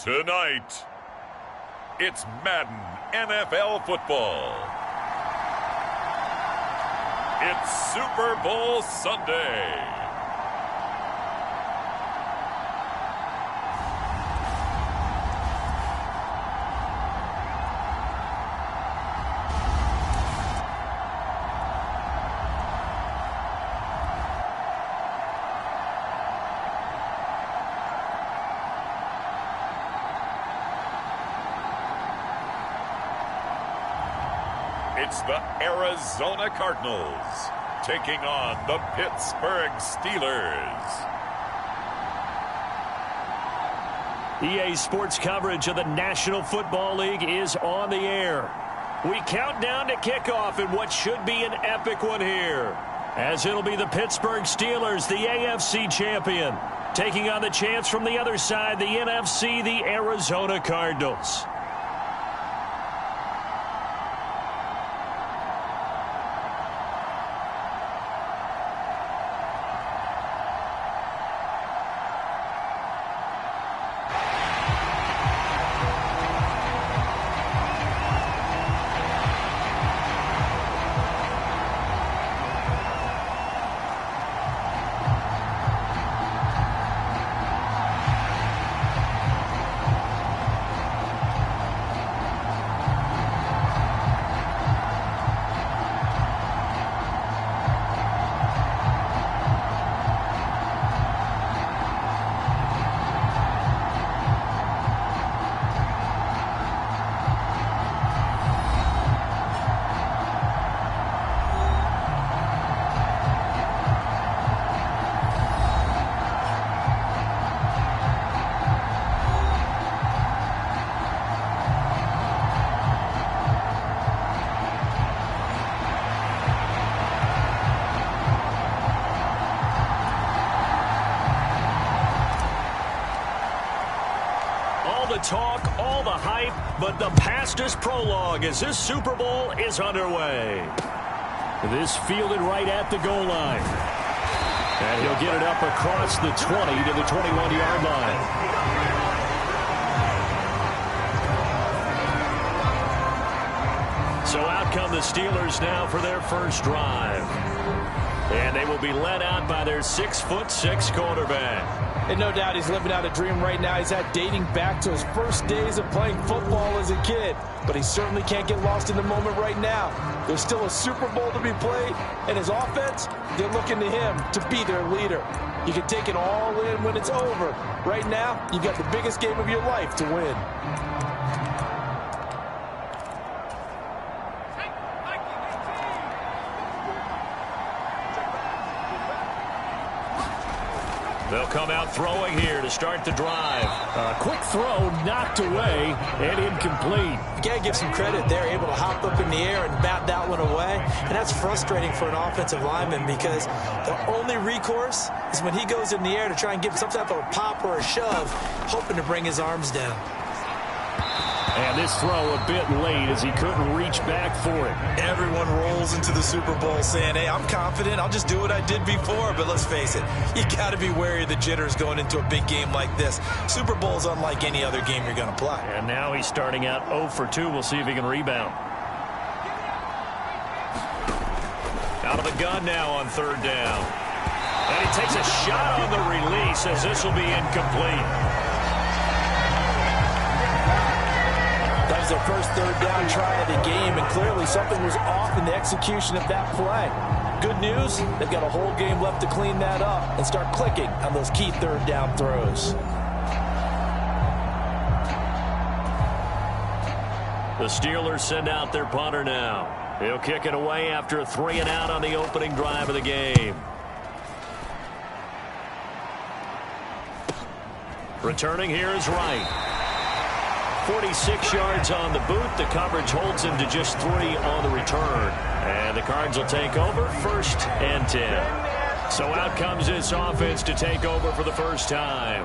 Tonight, it's Madden NFL football. It's Super Bowl Sunday. It's the Arizona Cardinals taking on the Pittsburgh Steelers. EA Sports coverage of the National Football League is on the air. We count down to kickoff in what should be an epic one here, as it'll be the Pittsburgh Steelers, the AFC champion, taking on the chance from the other side, the NFC, the Arizona Cardinals. Talk, all the hype, but the fastest prologue as this Super Bowl is underway. This fielded right at the goal line. And he'll get it up across the 20 to the 21-yard line. So out come the Steelers now for their first drive. And they will be led out by their 6'6" quarterback. And no doubt he's living out a dream right now. He's had dating back to his first days of playing football as a kid. But he certainly can't get lost in the moment right now. There's still a Super Bowl to be played. And his offense, they're looking to him to be their leader. You can take it all in when it's over. Right now, you've got the biggest game of your life to win. They'll come out throwing here to start the drive. A quick throw knocked away and incomplete. You got to give some credit. They're able to hop up in the air and bat that one away. And that's frustrating for an offensive lineman because the only recourse is when he goes in the air to try and give some type of a pop or a shove, hoping to bring his arms down. And this throw a bit late as he couldn't reach back for it. Everyone rolls into the Super Bowl saying, hey, I'm confident. I'll just do what I did before. But let's face it, you got to be wary of the jitters going into a big game like this. Super Bowl's unlike any other game you're going to play. And now he's starting out 0 for 2. We'll see if he can rebound. Out of the gun now on third down. And he takes a shot on the release as this will be incomplete. That was their first third down try of the game, and clearly something was off in the execution of that play. Good news, they've got a whole game left to clean that up and start clicking on those key third down throws. The Steelers send out their punter now. He'll kick it away after a 3-and-out on the opening drive of the game. Returning here is Wright. 46 yards on the boot. The coverage holds him to just 3 on the return. And the Cards will take over, 1st and 10. So out comes this offense to take over for the first time.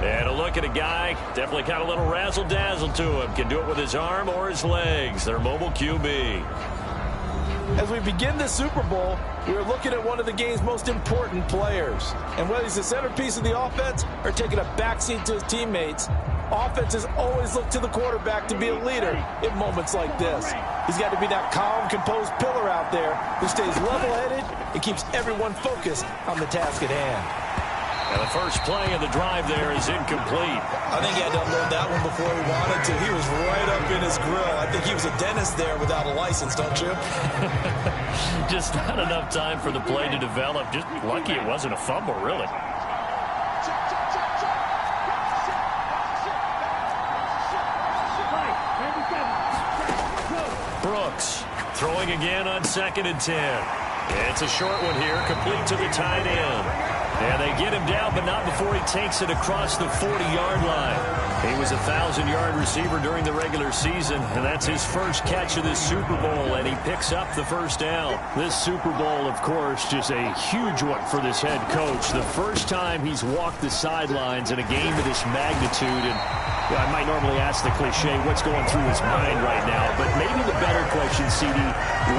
And a look at a guy, definitely got a little razzle-dazzle to him. Can do it with his arm or his legs. Their mobile QB. As we begin the Super Bowl, we're looking at one of the game's most important players. And whether he's the centerpiece of the offense or taking a backseat to his teammates, Offenses always look to the quarterback to be a leader in moments like this. He's got to be that calm, composed pillar out there who stays level-headed and keeps everyone focused on the task at hand. And the first play of the drive there is incomplete. I think he had to unload that one before he wanted to. He was right up in his grill. I think he was a dentist there without a license, don't you? Just not enough time for the play to develop. Just lucky it wasn't a fumble, really. Brooks throwing again on 2nd and 10. It's a short one here, complete to the tight end. And they get him down, but not before he takes it across the 40-yard line. He was a 1,000-yard receiver during the regular season, and that's his first catch of this Super Bowl, and he picks up the first down. This Super Bowl, of course, just a huge one for this head coach. The first time he's walked the sidelines in a game of this magnitude, and I might normally ask the cliche, what's going through his mind right now, but maybe the better question, CD,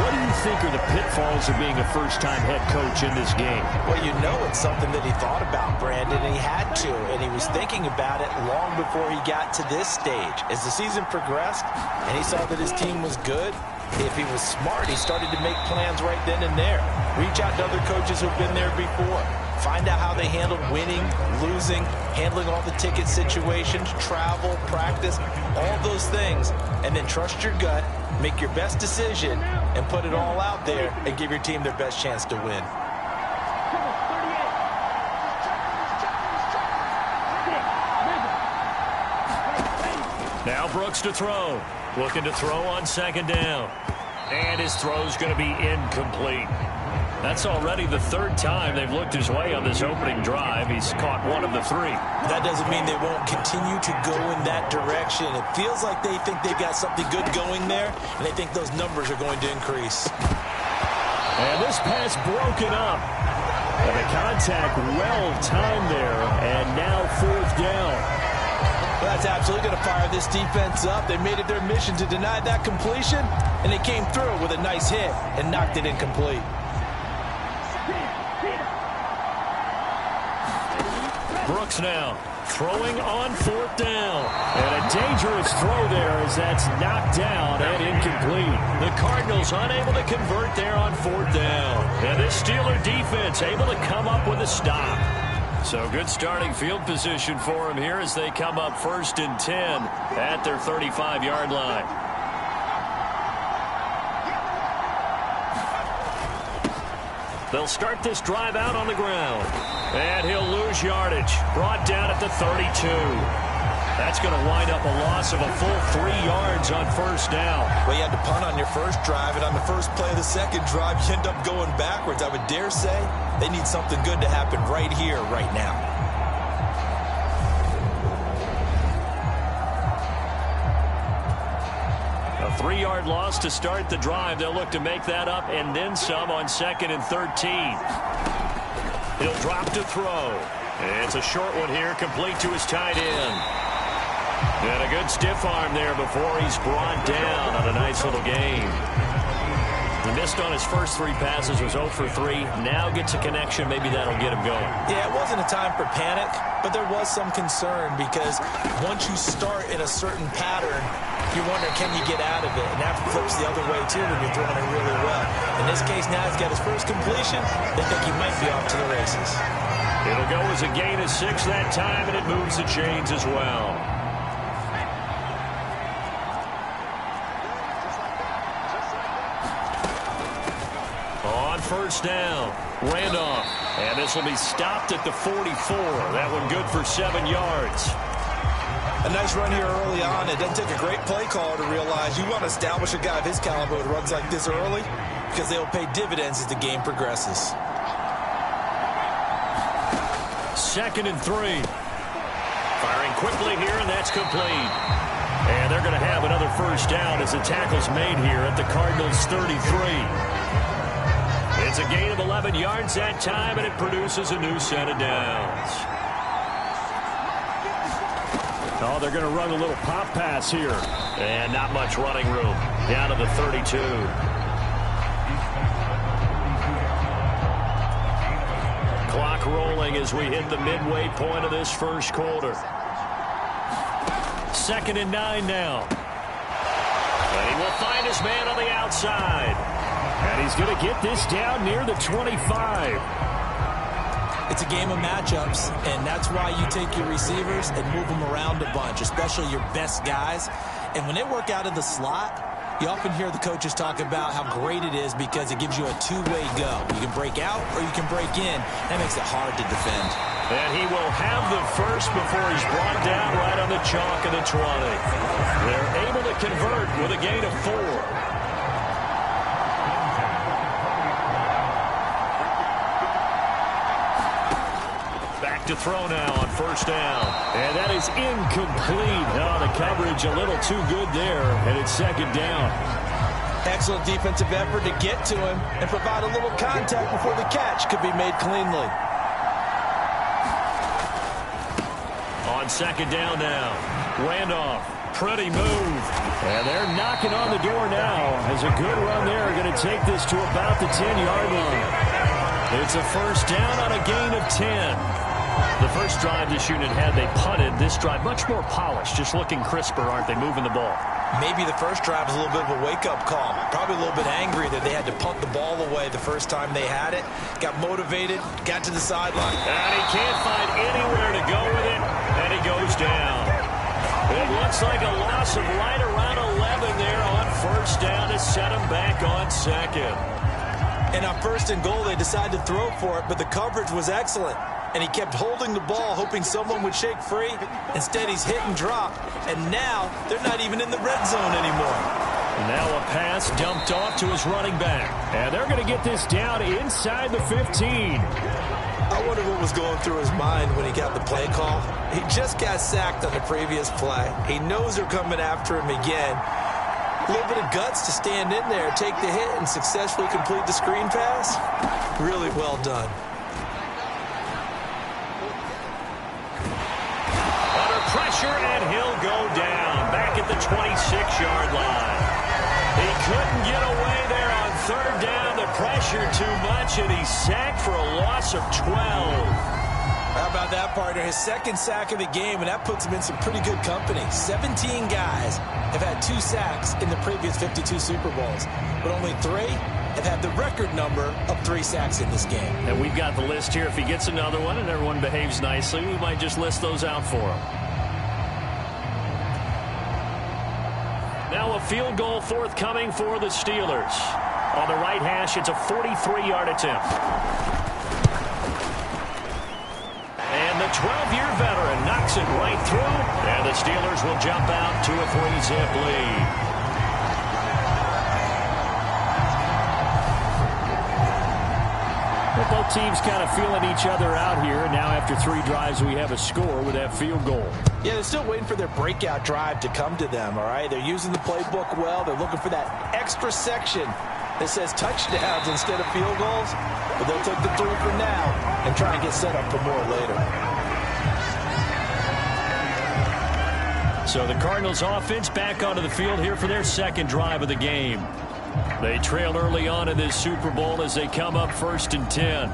what do you think are the pitfalls of being a first-time head coach in this game? Well, you know it's something that he thought about, Brandon, and he had to, and he was thinking about it long before he got to this stage. As the season progressed and he saw that his team was good, if he was smart, he started to make plans right then and there. Reach out to other coaches who've been there before. Find out how they handled winning, losing, handling all the ticket situations, travel, practice, all those things, and then trust your gut, make your best decision, and put it all out there and give your team their best chance to win. Now Brooks to throw. Looking to throw on 2nd down. And his throw's going to be incomplete. That's already the 3rd time they've looked his way on this opening drive. He's caught one of the 3. That doesn't mean they won't continue to go in that direction. It feels like they think they've got something good going there, and they think those numbers are going to increase. And this pass broken up. And the contact well timed there, and now 4th down. Well, that's absolutely going to fire this defense up. They made it their mission to deny that completion, and they came through with a nice hit and knocked it incomplete. Brooks now throwing on 4th down. And a dangerous throw there as that's knocked down and incomplete. The Cardinals unable to convert there on 4th down. And this Steeler defense able to come up with a stop. So good starting field position for him here as they come up 1st and 10 at their 35-yard line. They'll start this drive out on the ground. And he'll lose yardage. Brought down at the 32. That's going to wind up a loss of a full 3 yards on 1st down. Well, you had to punt on your first drive, and on the first play of the second drive, you end up going backwards. I would dare say they need something good to happen right here, right now. A 3-yard loss to start the drive. They'll look to make that up and then some on 2nd and 13. He'll drop to throw. It's a short one here, complete to his tight end. And a good stiff arm there before he's brought down on a nice little game. He missed on his first 3 passes, was 0 for 3. Now gets a connection. Maybe that'll get him going. Yeah, it wasn't a time for panic, but there was some concern because once you start in a certain pattern, you wonder, can you get out of it? And that flips the other way, too, when you're throwing it really well. In this case, now he's got his first completion. They think he might be off to the races. It'll go as a gain of 6 that time, and it moves the chains as well. On 1st down, Randolph. And this will be stopped at the 44. That one good for 7 yards. A nice run here early on. It doesn't take a great play caller to realize you want to establish a guy of his caliber who runs like this early because they'll pay dividends as the game progresses. 2nd and 3. Firing quickly here, and that's complete. And they're going to have another 1st down as the tackle's made here at the Cardinals' 33. It's a gain of 11 yards that time, and it produces a new set of downs. Oh, they're going to run a little pop pass here. And not much running room. Down to the 32. Clock rolling as we hit the midway point of this first quarter. 2nd and 9 now. And he will find his man on the outside. And he's going to get this down near the 25. It's a game of matchups, and that's why you take your receivers and move them around a bunch, especially your best guys. And when they work out of the slot, you often hear the coaches talk about how great it is because it gives you a two-way go. You can break out or you can break in. That makes it hard to defend. And he will have the first before he's brought down right on the chalk of the 20. They're able to convert with a gain of 4. To throw now on 1st down. And that is incomplete. Oh, the coverage a little too good there, and it's 2nd down. Excellent defensive effort to get to him and provide a little contact before the catch could be made cleanly. On 2nd down now. Randolph, pretty move. And they're knocking on the door now. As a good run there, going to take this to about the 10-yard line. It's a 1st down on a gain of 10. The first drive this unit had, they punted. This drive, much more polished, just looking crisper, aren't they, moving the ball? Maybe the first drive was a little bit of a wake-up call. Probably a little bit angry that they had to punt the ball away the first time they had it. Got motivated, got to the sideline. And he can't find anywhere to go with it, and he goes down. It looks like a loss of right around 11 there on 1st down to set him back on 2nd. And on 1st and goal, they decided to throw for it, but the coverage was excellent. And he kept holding the ball, hoping someone would shake free. Instead, he's hit and dropped. And now, they're not even in the red zone anymore. Now a pass dumped off to his running back. And they're going to get this down inside the 15. I wonder what was going through his mind when he got the play call. He just got sacked on the previous play. He knows they're coming after him again. A little bit of guts to stand in there, take the hit, and successfully complete the screen pass. Really well done. Pressure, and he'll go down back at the 26-yard line. He couldn't get away there on 3rd down. The pressure too much, and he's sacked for a loss of 12. How about that, partner? His 2nd sack of the game, and that puts him in some pretty good company. 17 guys have had 2 sacks in the previous 52 Super Bowls, but only 3 have had the record number of 3 sacks in this game. And we've got the list here. If he gets another one and everyone behaves nicely, we might just list those out for him. Now a field goal forthcoming for the Steelers. On the right hash, it's a 43-yard attempt. And the 12-year veteran knocks it right through, and the Steelers will jump out to a 3-zip lead. Both teams kind of feeling each other out here. Now after 3 drives, we have a score with that field goal. Yeah, they're still waiting for their breakout drive to come to them, all right? They're using the playbook well. They're looking for that extra section that says touchdowns instead of field goals. But they'll take the 3 for now and try and get set up for more later. So the Cardinals offense back onto the field here for their 2nd drive of the game. They trail early on in this Super Bowl as they come up 1st and 10.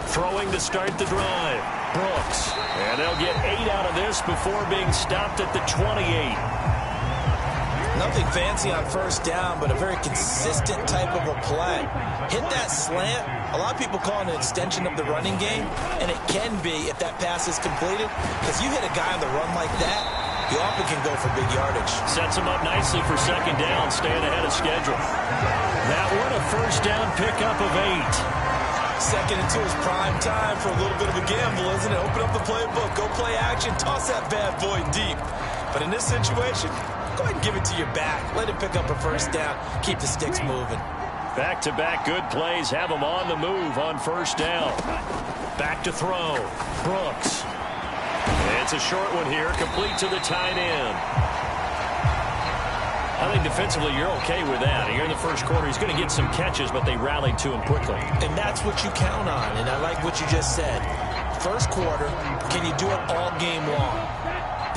Throwing to start the drive. Brooks. And they'll get 8 out of this before being stopped at the 28. Nothing fancy on 1st down, but a very consistent type of a play. Hit that slant. A lot of people call it an extension of the running game, and it can be if that pass is completed, because you hit a guy on the run like that, you often can go for big yardage. Sets him up nicely for 2nd down, staying ahead of schedule. That one, a 1st down pickup of 8. 2nd and 2 is prime time for a little bit of a gamble, isn't it? Open up the playbook, go play action, toss that bad boy deep. But in this situation, go ahead and give it to your back. Let it pick up a 1st down. Keep the sticks moving. Back-to-back good plays have them on the move on 1st down. Back to throw. Brooks. It's a short one here, complete to the tight end. I think defensively you're okay with that. Here in the first quarter, he's going to get some catches, but they rallied to him quickly. And that's what you count on, and I like what you just said. First quarter, can you do it all game long?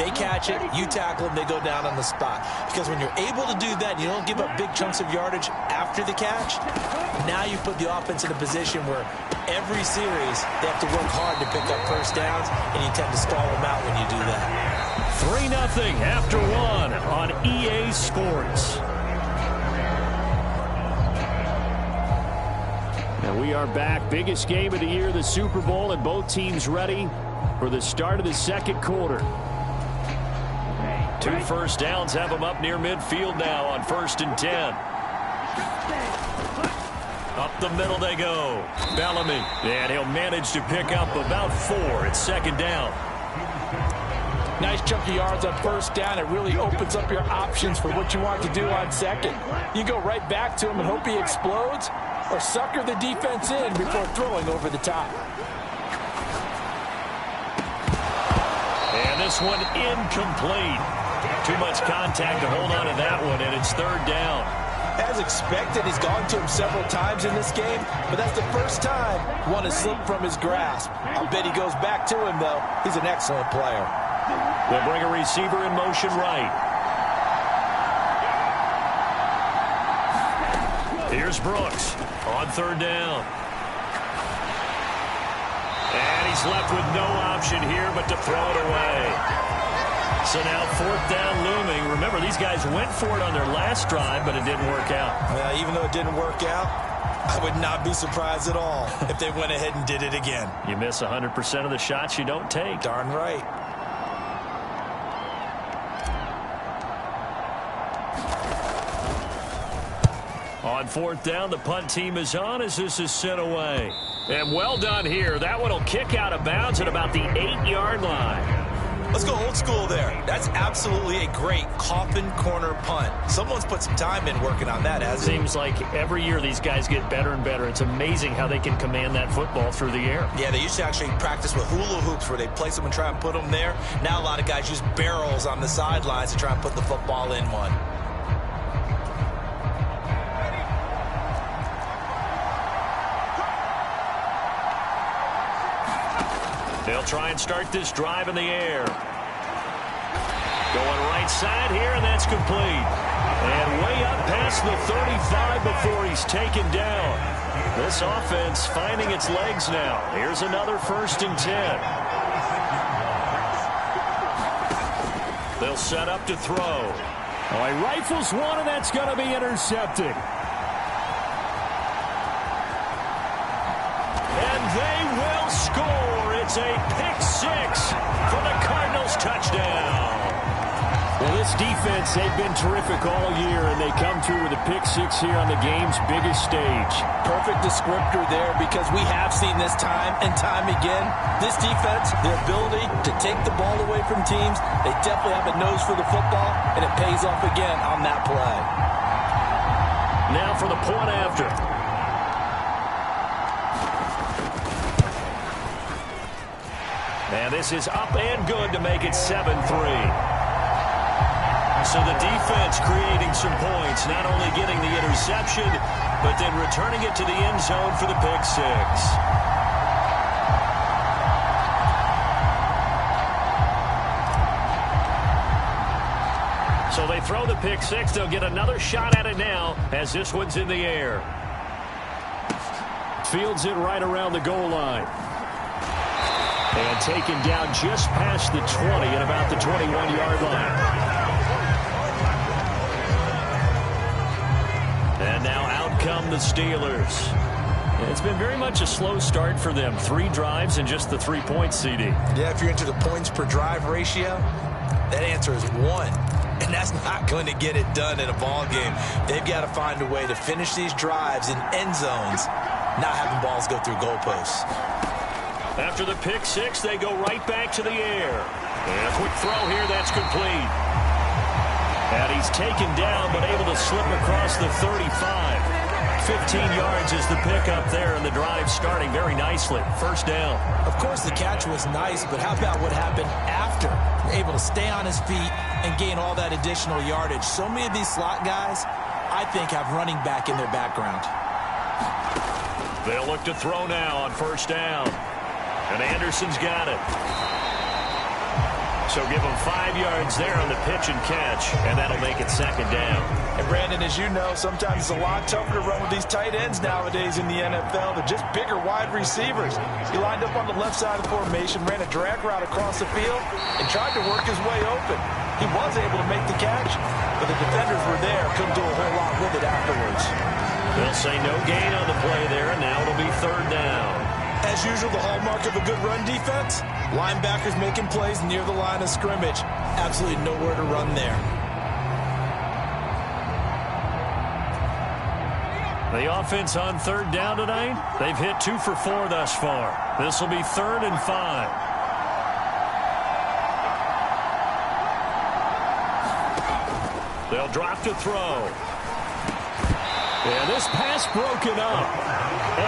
They catch it, you tackle them, they go down on the spot. Because when you're able to do that, you don't give up big chunks of yardage after the catch, now you put the offense in a position where every series they have to work hard to pick up first downs, and you tend to stall them out when you do that. 3-0 after 1 on EA Sports. And we are back. Biggest game of the year, the Super Bowl, and both teams ready for the start of the second quarter. 2 first downs have them up near midfield now on 1st and 10. Up the middle they go. Bellamy. And he'll manage to pick up about 4. It's 2nd down. Nice chunk of yards on 1st down. It really opens up your options for what you want to do on 2nd. You go right back to him and hope he explodes, or sucker the defense in before throwing over the top. And this one incomplete. Too much contact to hold on to that one, and it's 3rd down. As expected, he's gone to him several times in this game, but that's the first time one has slipped from his grasp. I'll bet he goes back to him, though. He's an excellent player. They'll bring a receiver in motion right. Here's Brooks on 3rd down. And he's left with no option here but to throw it away. So now 4th down looming. Remember, these guys went for it on their last drive, but it didn't work out. Even though it didn't work out, I would not be surprised at all if they went ahead and did it again. You miss 100% of the shots you don't take. Darn right. On 4th down, the punt team is on as this is sent away. And well done here. That one will kick out of bounds at about the 8-yard line. Let's go old school there. That's absolutely a great coffin corner punt. Someone's put some time in working on that, hasn't it? Seems like every year these guys get better and better. It's amazing how they can command that football through the air. Yeah, they used to actually practice with hula hoops where they place them and try and put them there. Now a lot of guys use barrels on the sidelines to try and put the football in one. They'll try and start this drive in the air. Going right side here, and that's complete. And way up past the 35 before he's taken down. This offense finding its legs now. Here's another 1st and 10. They'll set up to throw. Oh, he rifles one, and that's going to be intercepted. And they will score. It's a pick-6 for the Cardinals touchdown. Well, this defense, they've been terrific all year, and they come through with a pick-6 here on the game's biggest stage. Perfect descriptor there, because we have seen this time and time again. This defense, their ability to take the ball away from teams, they definitely have a nose for the football, and it pays off again on that play. Now for the point after. And this is up and good to make it 7-3. So the defense creating some points, not only getting the interception, but then returning it to the end zone for the pick-6. So they throw the pick-6. They'll get another shot at it now as this one's in the air. Fields it right around the goal line. And taken down just past the 20 at about the 21-yard line. And now out come the Steelers. It's been very much a slow start for them. 3 drives and just the 3-point CD. Yeah, if you're into the points per drive ratio, that answer is 1. And that's not going to get it done in a ball game. They've got to find a way to finish these drives in end zones, not having balls go through goalposts. After the pick-6, they go right back to the air. And a quick throw here, that's complete. And he's taken down, but able to slip across the 35. 15 yards is the pickup there, and the drive starting very nicely. 1st down. Of course, the catch was nice, but how about what happened after? Able to stay on his feet and gain all that additional yardage. So many of these slot guys, I think, have running back in their background. They'll look to throw now on 1st down. And Anderson's got it. So give them 5 yards there on the pitch and catch, and that'll make it second down. And Brandon, as you know, sometimes it's a lot tougher to run with these tight ends nowadays in the NFL. They're just bigger wide receivers. He lined up on the left side of the formation, ran a drag route across the field, and tried to work his way open. He was able to make the catch, but the defenders were there, couldn't do a whole lot with it afterwards. They'll say no gain on the play there, and now it'll be third down. As usual, the hallmark of a good run defense, linebackers making plays near the line of scrimmage. Absolutely nowhere to run there. The offense on third down tonight, they've hit 2 for 4 thus far. This will be 3rd and 5. They'll drop to throw. Yeah, this pass broken up.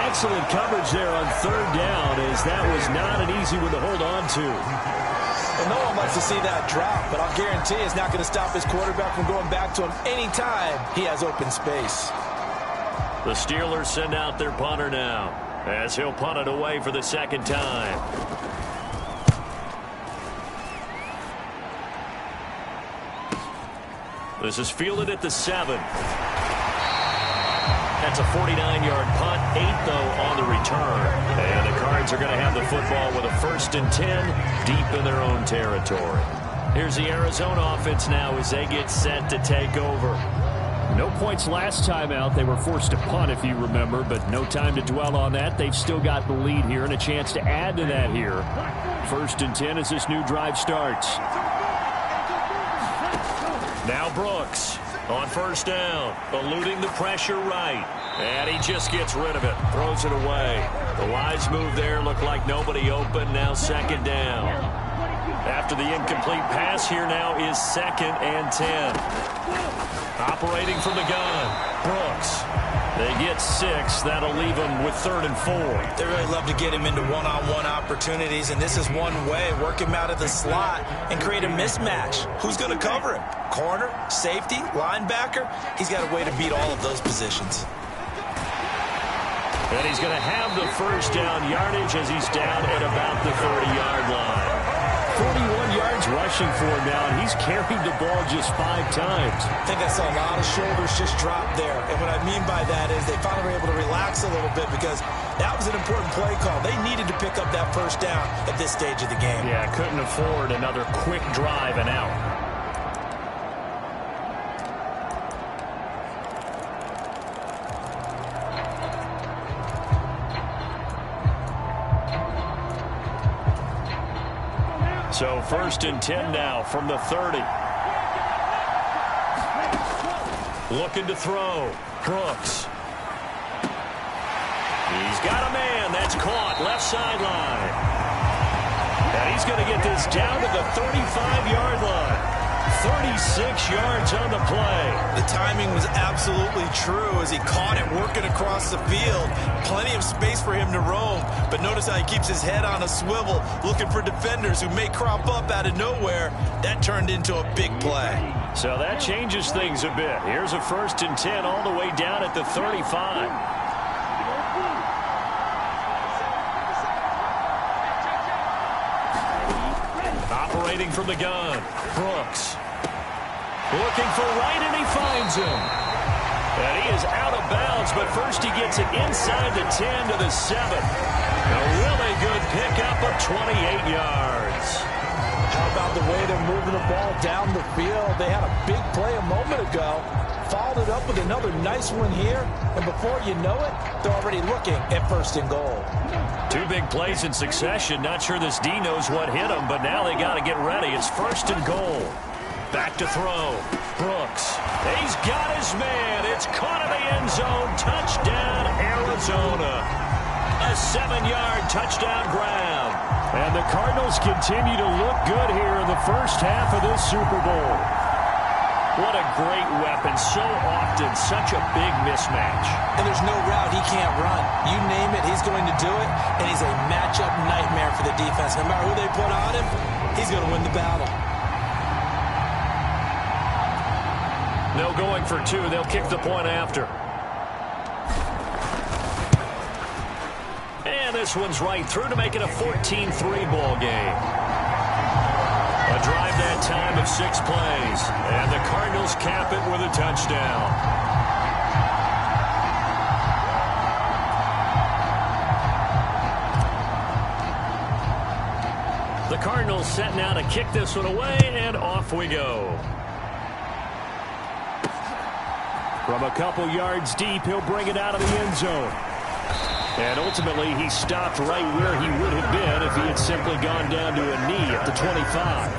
Excellent coverage there on third down, as that was not an easy one to hold on to. Well, no one likes to see that drop, but I'll guarantee it's not going to stop his quarterback from going back to him anytime he has open space. The Steelers send out their punter now, as he'll punt it away for the second time. This is fielded at the 7. That's a 49-yard punt, 8, though, on the return. And the Cards are going to have the football with a 1st and 10 deep in their own territory. Here's the Arizona offense now as they get set to take over. No points last time out. They were forced to punt, if you remember, but no time to dwell on that. They've still got the lead here and a chance to add to that here. 1st and 10 as this new drive starts. Now Brooks on first down, eluding the pressure right. And he just gets rid of it, throws it away. The wise move there, looked like nobody open, now second down. After the incomplete pass, here now is 2nd and 10. Operating from the gun, Brooks. They get 6. That'll leave them with 3rd and 4. They really love to get him into one-on-one opportunities, and this is one way. Work him out of the slot and create a mismatch. Who's going to cover him? Corner, safety, linebacker? He's got a way to beat all of those positions. And he's going to have the first down yardage as he's down at about the 30-yard line. 41 yards rushing for him now, and he's carried the ball just 5 times. I think I saw a lot of shoulders just drop there. And what I mean by that is they finally were able to relax a little bit because that was an important play call. They needed to pick up that first down at this stage of the game. Yeah, couldn't afford another quick drive and out. So 1st and 10 now from the 30. Looking to throw. Brooks. He's got a man. That's caught. Left sideline. And he's going to get this down to the 35-yard line. 36 yards on the play. The timing was absolutely true as he caught it working across the field. Plenty of space for him to roam, but notice how he keeps his head on a swivel looking for defenders who may crop up out of nowhere. That turned into a big play. So that changes things a bit. Here's a 1st and 10 all the way down at the 35. Operating from the gun, Brooks. Looking for Wright, and he finds him. And he is out of bounds, but first he gets it inside the 10 to the 7. A really good pickup of 28 yards. How about the way they're moving the ball down the field? They had a big play a moment ago. Followed it up with another nice one here. And before you know it, they're already looking at 1st and goal. 2 big plays in succession. Not sure this D knows what hit him, but now they got to get ready. It's 1st and goal. Back to throw. Brooks. He's got his man. It's caught in the end zone. Touchdown, Arizona. A 7-yard touchdown grab. And the Cardinals continue to look good here in the first half of this Super Bowl. What a great weapon. So often, such a big mismatch. And there's no route he can't run. You name it, he's going to do it. And he's a matchup nightmare for the defense. No matter who they put on him, he's going to win the battle. No going for 2. They'll kick the point after. And this one's right through to make it a 14-3 ball game. A drive that time of 6 plays. And the Cardinals cap it with a touchdown. The Cardinals set now to kick this one away, and off we go. From a couple yards deep, he'll bring it out of the end zone. And ultimately, he stopped right where he would have been if he had simply gone down to a knee at the 25.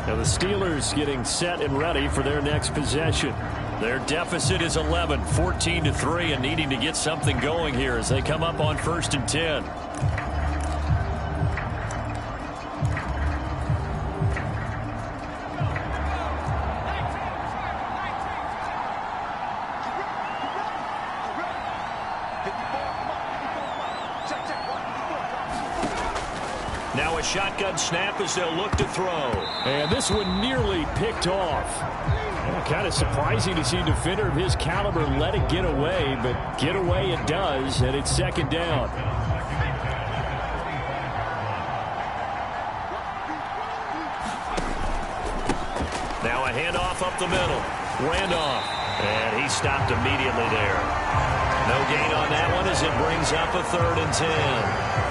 Now the Steelers getting set and ready for their next possession. Their deficit is 11, 14-3, and needing to get something going here as they come up on 1st and 10. Now a shotgun snap as they'll look to throw. And this one nearly picked off. Kind of surprising to see a defender of his caliber let it get away, but get away it does, and it's 2nd down. Now a handoff up the middle. Randolph. And he stopped immediately there. No gain on that one as it brings up a 3rd and 10.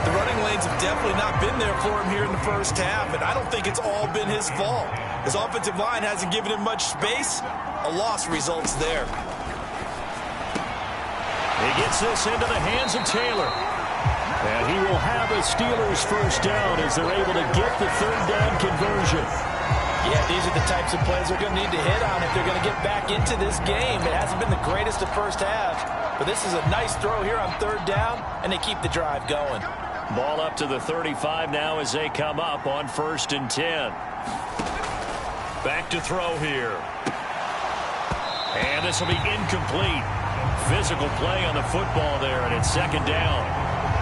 The running lanes have definitely not been there for him here in the first half, and I don't think it's all been his fault. His offensive line hasn't given him much space. A loss results there. He gets this into the hands of Taylor. And he will have a Steelers 1st down as they're able to get the 3rd down conversion. Yeah, these are the types of plays they're going to need to hit on if they're going to get back into this game. It hasn't been the greatest of first halves, but this is a nice throw here on 3rd down, and they keep the drive going. Ball up to the 35 now as they come up on 1st and 10. Back to throw here. And this will be incomplete. Physical play on the football there, and it's 2nd down.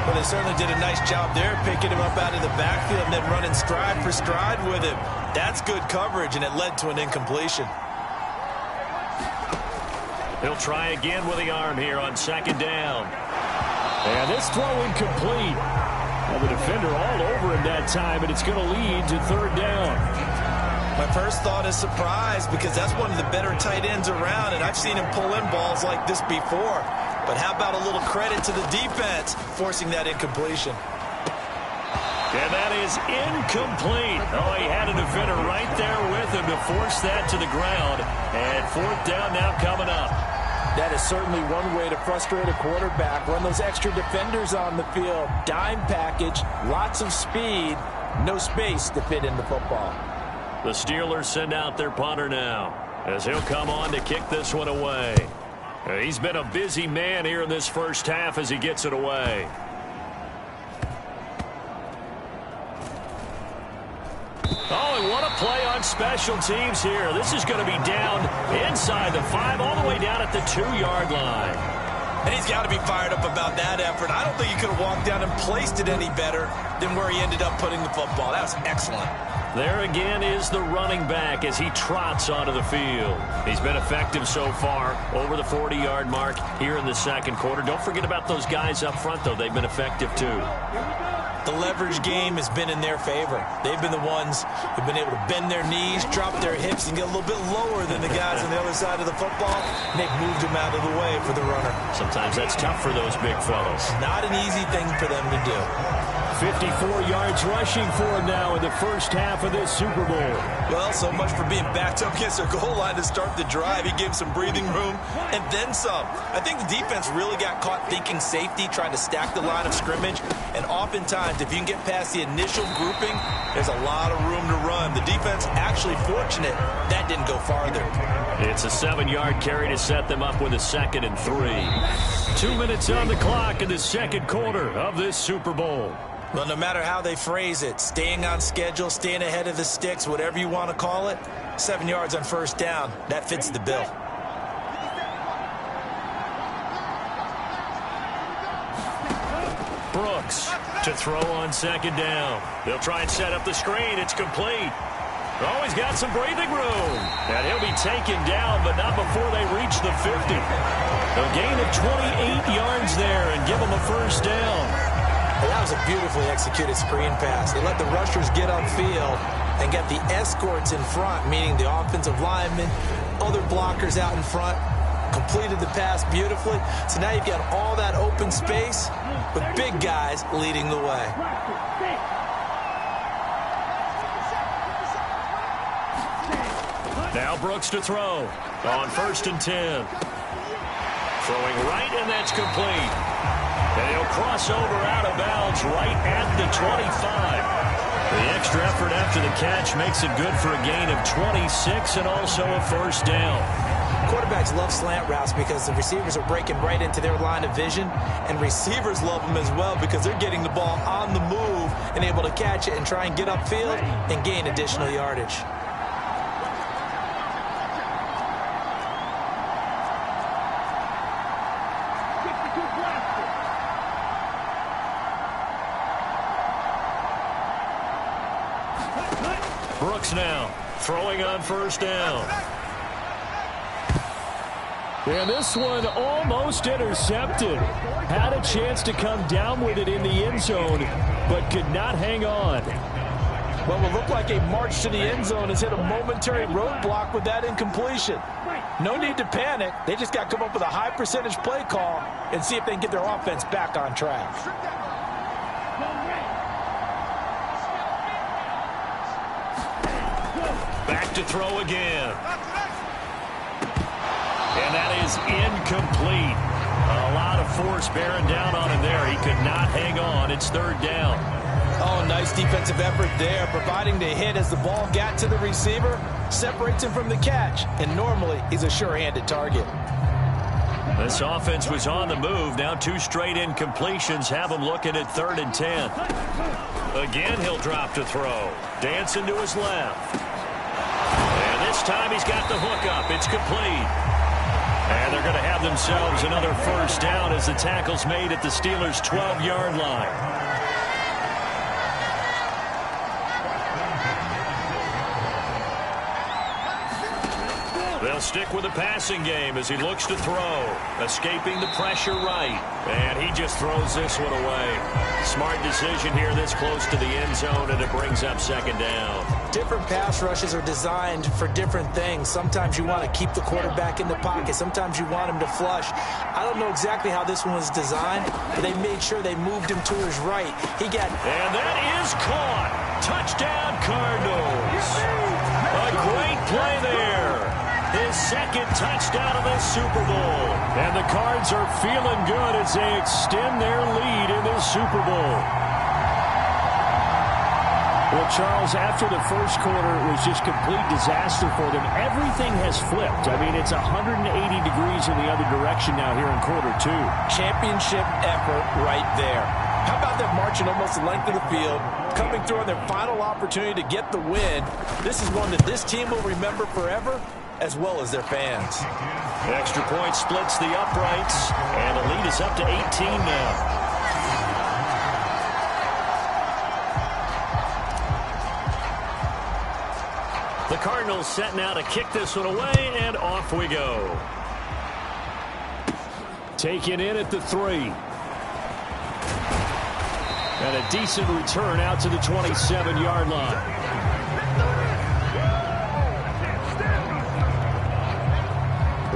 Well, they certainly did a nice job there, picking him up out of the backfield and then running stride for stride with him. That's good coverage, and it led to an incompletion. He'll try again with the arm here on 2nd down. And this throw incomplete. Well, the defender all over him that time, and it's going to lead to 3rd down. My first thought is surprise, because that's one of the better tight ends around, and I've seen him pull in balls like this before. But how about a little credit to the defense forcing that incompletion? And that is incomplete. Oh, he had a defender right there with him to force that to the ground. And 4th down now coming up. That is certainly one way to frustrate a quarterback. Run those extra defenders on the field. Dime package, lots of speed, no space to fit in the football. The Steelers send out their punter now as he'll come on to kick this one away. He's been a busy man here in this first half as he gets it away. Oh, and what a play on special teams here. This is going to be down inside the 5, all the way down at the 2-yard line. And he's got to be fired up about that effort. I don't think he could have walked down and placed it any better than where he ended up putting the football. That was excellent. There again is the running back as he trots onto the field. He's been effective so far over the 40-yard mark here in the 2nd quarter. Don't forget about those guys up front, though. They've been effective, too. The leverage game has been in their favor. They've been the ones who've been able to bend their knees, drop their hips, and get a little bit lower than the guys on the other side of the football. And they've moved them out of the way for the runner. Sometimes that's tough for those big fellows. Not an easy thing for them to do. 54 yards rushing for him now in the first half of this Super Bowl. Well, so much for being backed up against their goal line to start the drive. He gave some breathing room and then some. I think the defense really got caught thinking safety, trying to stack the line of scrimmage. And oftentimes, if you can get past the initial grouping, there's a lot of room to run. The defense actually fortunate that didn't go farther. It's a 7-yard carry to set them up with a 2nd and 3. 2 minutes on the clock in the 2nd quarter of this Super Bowl. Well, no matter how they phrase it, staying on schedule, staying ahead of the sticks, whatever you want to call it, 7 yards on 1st down, that fits the bill. Brooks to throw on 2nd down. They'll try and set up the screen. It's complete. Oh, he's got some breathing room. And he'll be taken down, but not before they reach the 50. A gain of 28 yards there and give him a 1st down. That That was a beautifully executed screen pass. They let the rushers get upfield and get the escorts in front, meaning the offensive linemen, other blockers out in front, completed the pass beautifully. So now you've got all that open space with big guys leading the way. Now Brooks to throw on 1st and 10. Throwing right, and that's complete. And he'll cross over out of bounds right at the 25. The extra effort after the catch makes it good for a gain of 26 and also a 1st down. Quarterbacks love slant routes because the receivers are breaking right into their line of vision, and receivers love them as well because they're getting the ball on the move and able to catch it and try and get upfield and gain additional yardage. Brooks now throwing on 1st down. And this one almost intercepted. Had a chance to come down with it in the end zone, but could not hang on. Well, it looked like a march to the end zone has hit a momentary roadblock with that incompletion. No need to panic. They just got to come up with a high percentage play call and see if they can get their offense back on track. Back to throw again. And that is incomplete. A lot of force bearing down on him there. He could not hang on. It's 3rd down. Oh, nice defensive effort there, providing the hit as the ball got to the receiver, separates him from the catch, and normally he's a sure-handed target. This offense was on the move. Now 2 straight incompletions have him looking at 3rd and 10. Again, he'll drop to throw. Dancing to his left. And this time he's got the hook up. It's complete. And they're going to have themselves another 1st down as the tackle's made at the Steelers' 12-yard line. They'll stick with the passing game as he looks to throw. Escaping the pressure right. And he just throws this one away. Smart decision here this close to the end zone, and it brings up 2nd down. Different pass rushes are designed for different things. Sometimes you want to keep the quarterback in the pocket. Sometimes you want him to flush. I don't know exactly how this one was designed, but they made sure they moved him to his right. And that is caught. Touchdown, Cardinals. A great play there. His 2nd touchdown of the Super Bowl. And the Cards are feeling good as they extend their lead in the Super Bowl. Well, Charles, after the first quarter, it was just complete disaster for them. Everything has flipped. I mean, it's 180 degrees in the other direction now here in quarter 2. Championship effort right there. How about them marching almost the length of the field, coming through on their final opportunity to get the win? This is one that this team will remember forever, as well as their fans. The extra point splits the uprights, and the lead is up to 18 now. The Cardinals set now to kick this one away, and off we go. Taken in at the 3. And a decent return out to the 27-yard line.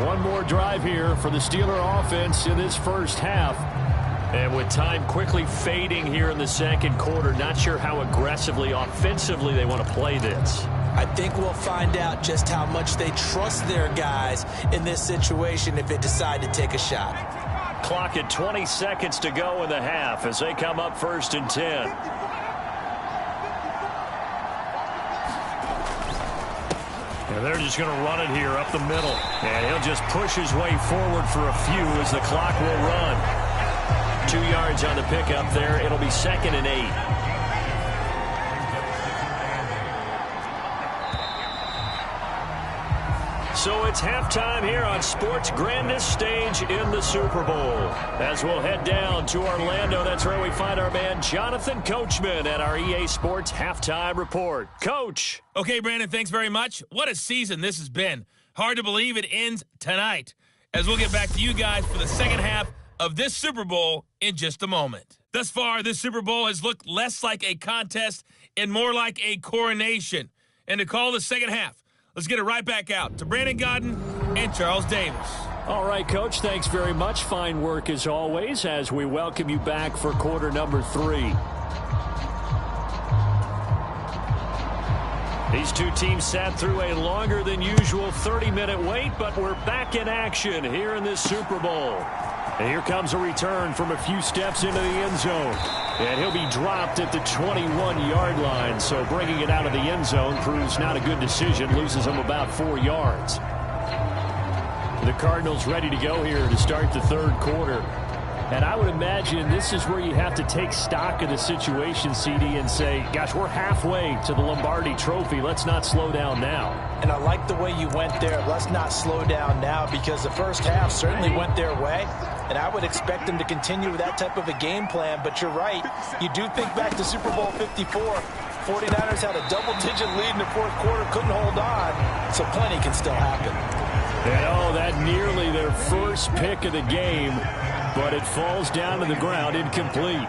One more drive here for the Steeler offense in this first half. And with time quickly fading here in the 2nd quarter, not sure how aggressively, offensively they want to play this. I think we'll find out just how much they trust their guys in this situation if they decide to take a shot. Clock at 20 seconds to go in the half as they come up 1st and 10. And they're just going to run it here up the middle. And he'll just push his way forward for a few as the clock will run. 2 yards on the pickup there. It'll be 2nd and 8. So it's halftime here on sports' grandest stage in the Super Bowl. As we'll head down to Orlando, that's where we find our man Jonathan Coachman at our EA Sports Halftime Report. Coach. Okay, Brandon, thanks very much. What a season this has been. Hard to believe it ends tonight. As we'll get back to you guys for the second half of this Super Bowl in just a moment. Thus far, this Super Bowl has looked less like a contest and more like a coronation. And to call the second half, let's get it right back out to Brandon Godden and Charles Davis. All right, Coach, thanks very much. Fine work as always as we welcome you back for quarter number 3. These two teams sat through a longer than usual 30-minute wait, but we're back in action here in this Super Bowl. And here comes a return from a few steps into the end zone. And he'll be dropped at the 21-yard line, so bringing it out of the end zone proves not a good decision, loses him about 4 yards. The Cardinals ready to go here to start the third quarter. And I would imagine this is where you have to take stock of the situation, CD, and say, gosh, we're halfway to the Lombardi Trophy. Let's not slow down now. And I like the way you went there. Let's not slow down now, because the first half certainly went their way. And I would expect them to continue with that type of a game plan. But you're right. You do think back to Super Bowl 54. 49ers had a double-digit lead in the fourth quarter, couldn't hold on. So plenty can still happen. And oh, that nearly their first pick of the game. But it falls down to the ground, incomplete.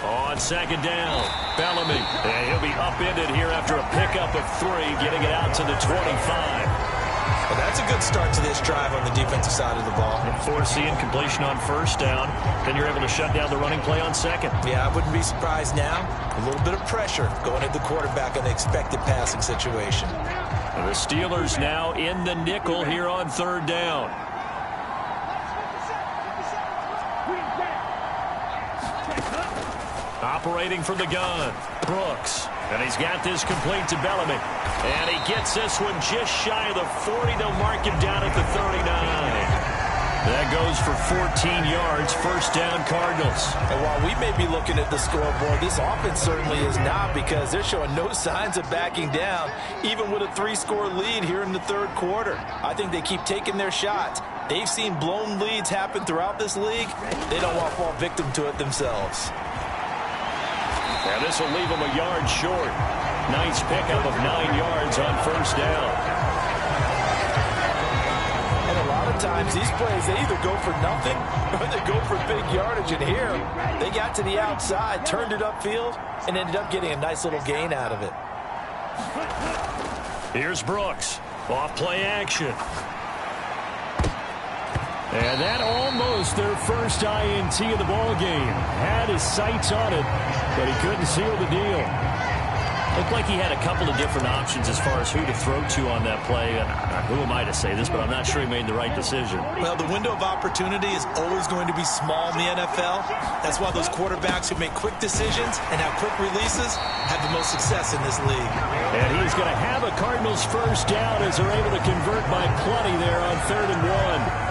On second down, Bellamy. And he'll be upended here after a pickup of 3, getting it out to the 25. Well, that's a good start to this drive on the defensive side of the ball. Forcing incompletion on first down. Then you're able to shut down the running play on second. Yeah, I wouldn't be surprised now. A little bit of pressure going at the quarterback in the expected passing situation. And the Steelers now in the nickel here on third down. Operating from the gun, Brooks. And he's got this complete to Bellamy. And he gets this one just shy of the 40. They'll mark him down at the 39. That goes for 14 yards. First down, Cardinals. And while we may be looking at the scoreboard, this offense certainly is not, because they're showing no signs of backing down, even with a 3-score lead here in the third quarter. I think they keep taking their shots. They've seen blown leads happen throughout this league. They don't want to fall victim to it themselves. And this will leave them a yard short. Nice pickup of 9 yards on first down. And a lot of times these plays, they either go for nothing or they go for big yardage. And here, they got to the outside, turned it upfield, and ended up getting a nice little gain out of it. Here's Brooks. Off play action. And that almost their first INT of the ball game. Had his sights on it, but he couldn't seal the deal. Looked like he had a couple of different options as far as who to throw to on that play. And who am I to say this, but I'm not sure he made the right decision. Well, the window of opportunity is always going to be small in the NFL. That's why those quarterbacks who make quick decisions and have quick releases have the most success in this league. And he's going to have a Cardinals first down as they're able to convert by plenty there on 3rd and 1.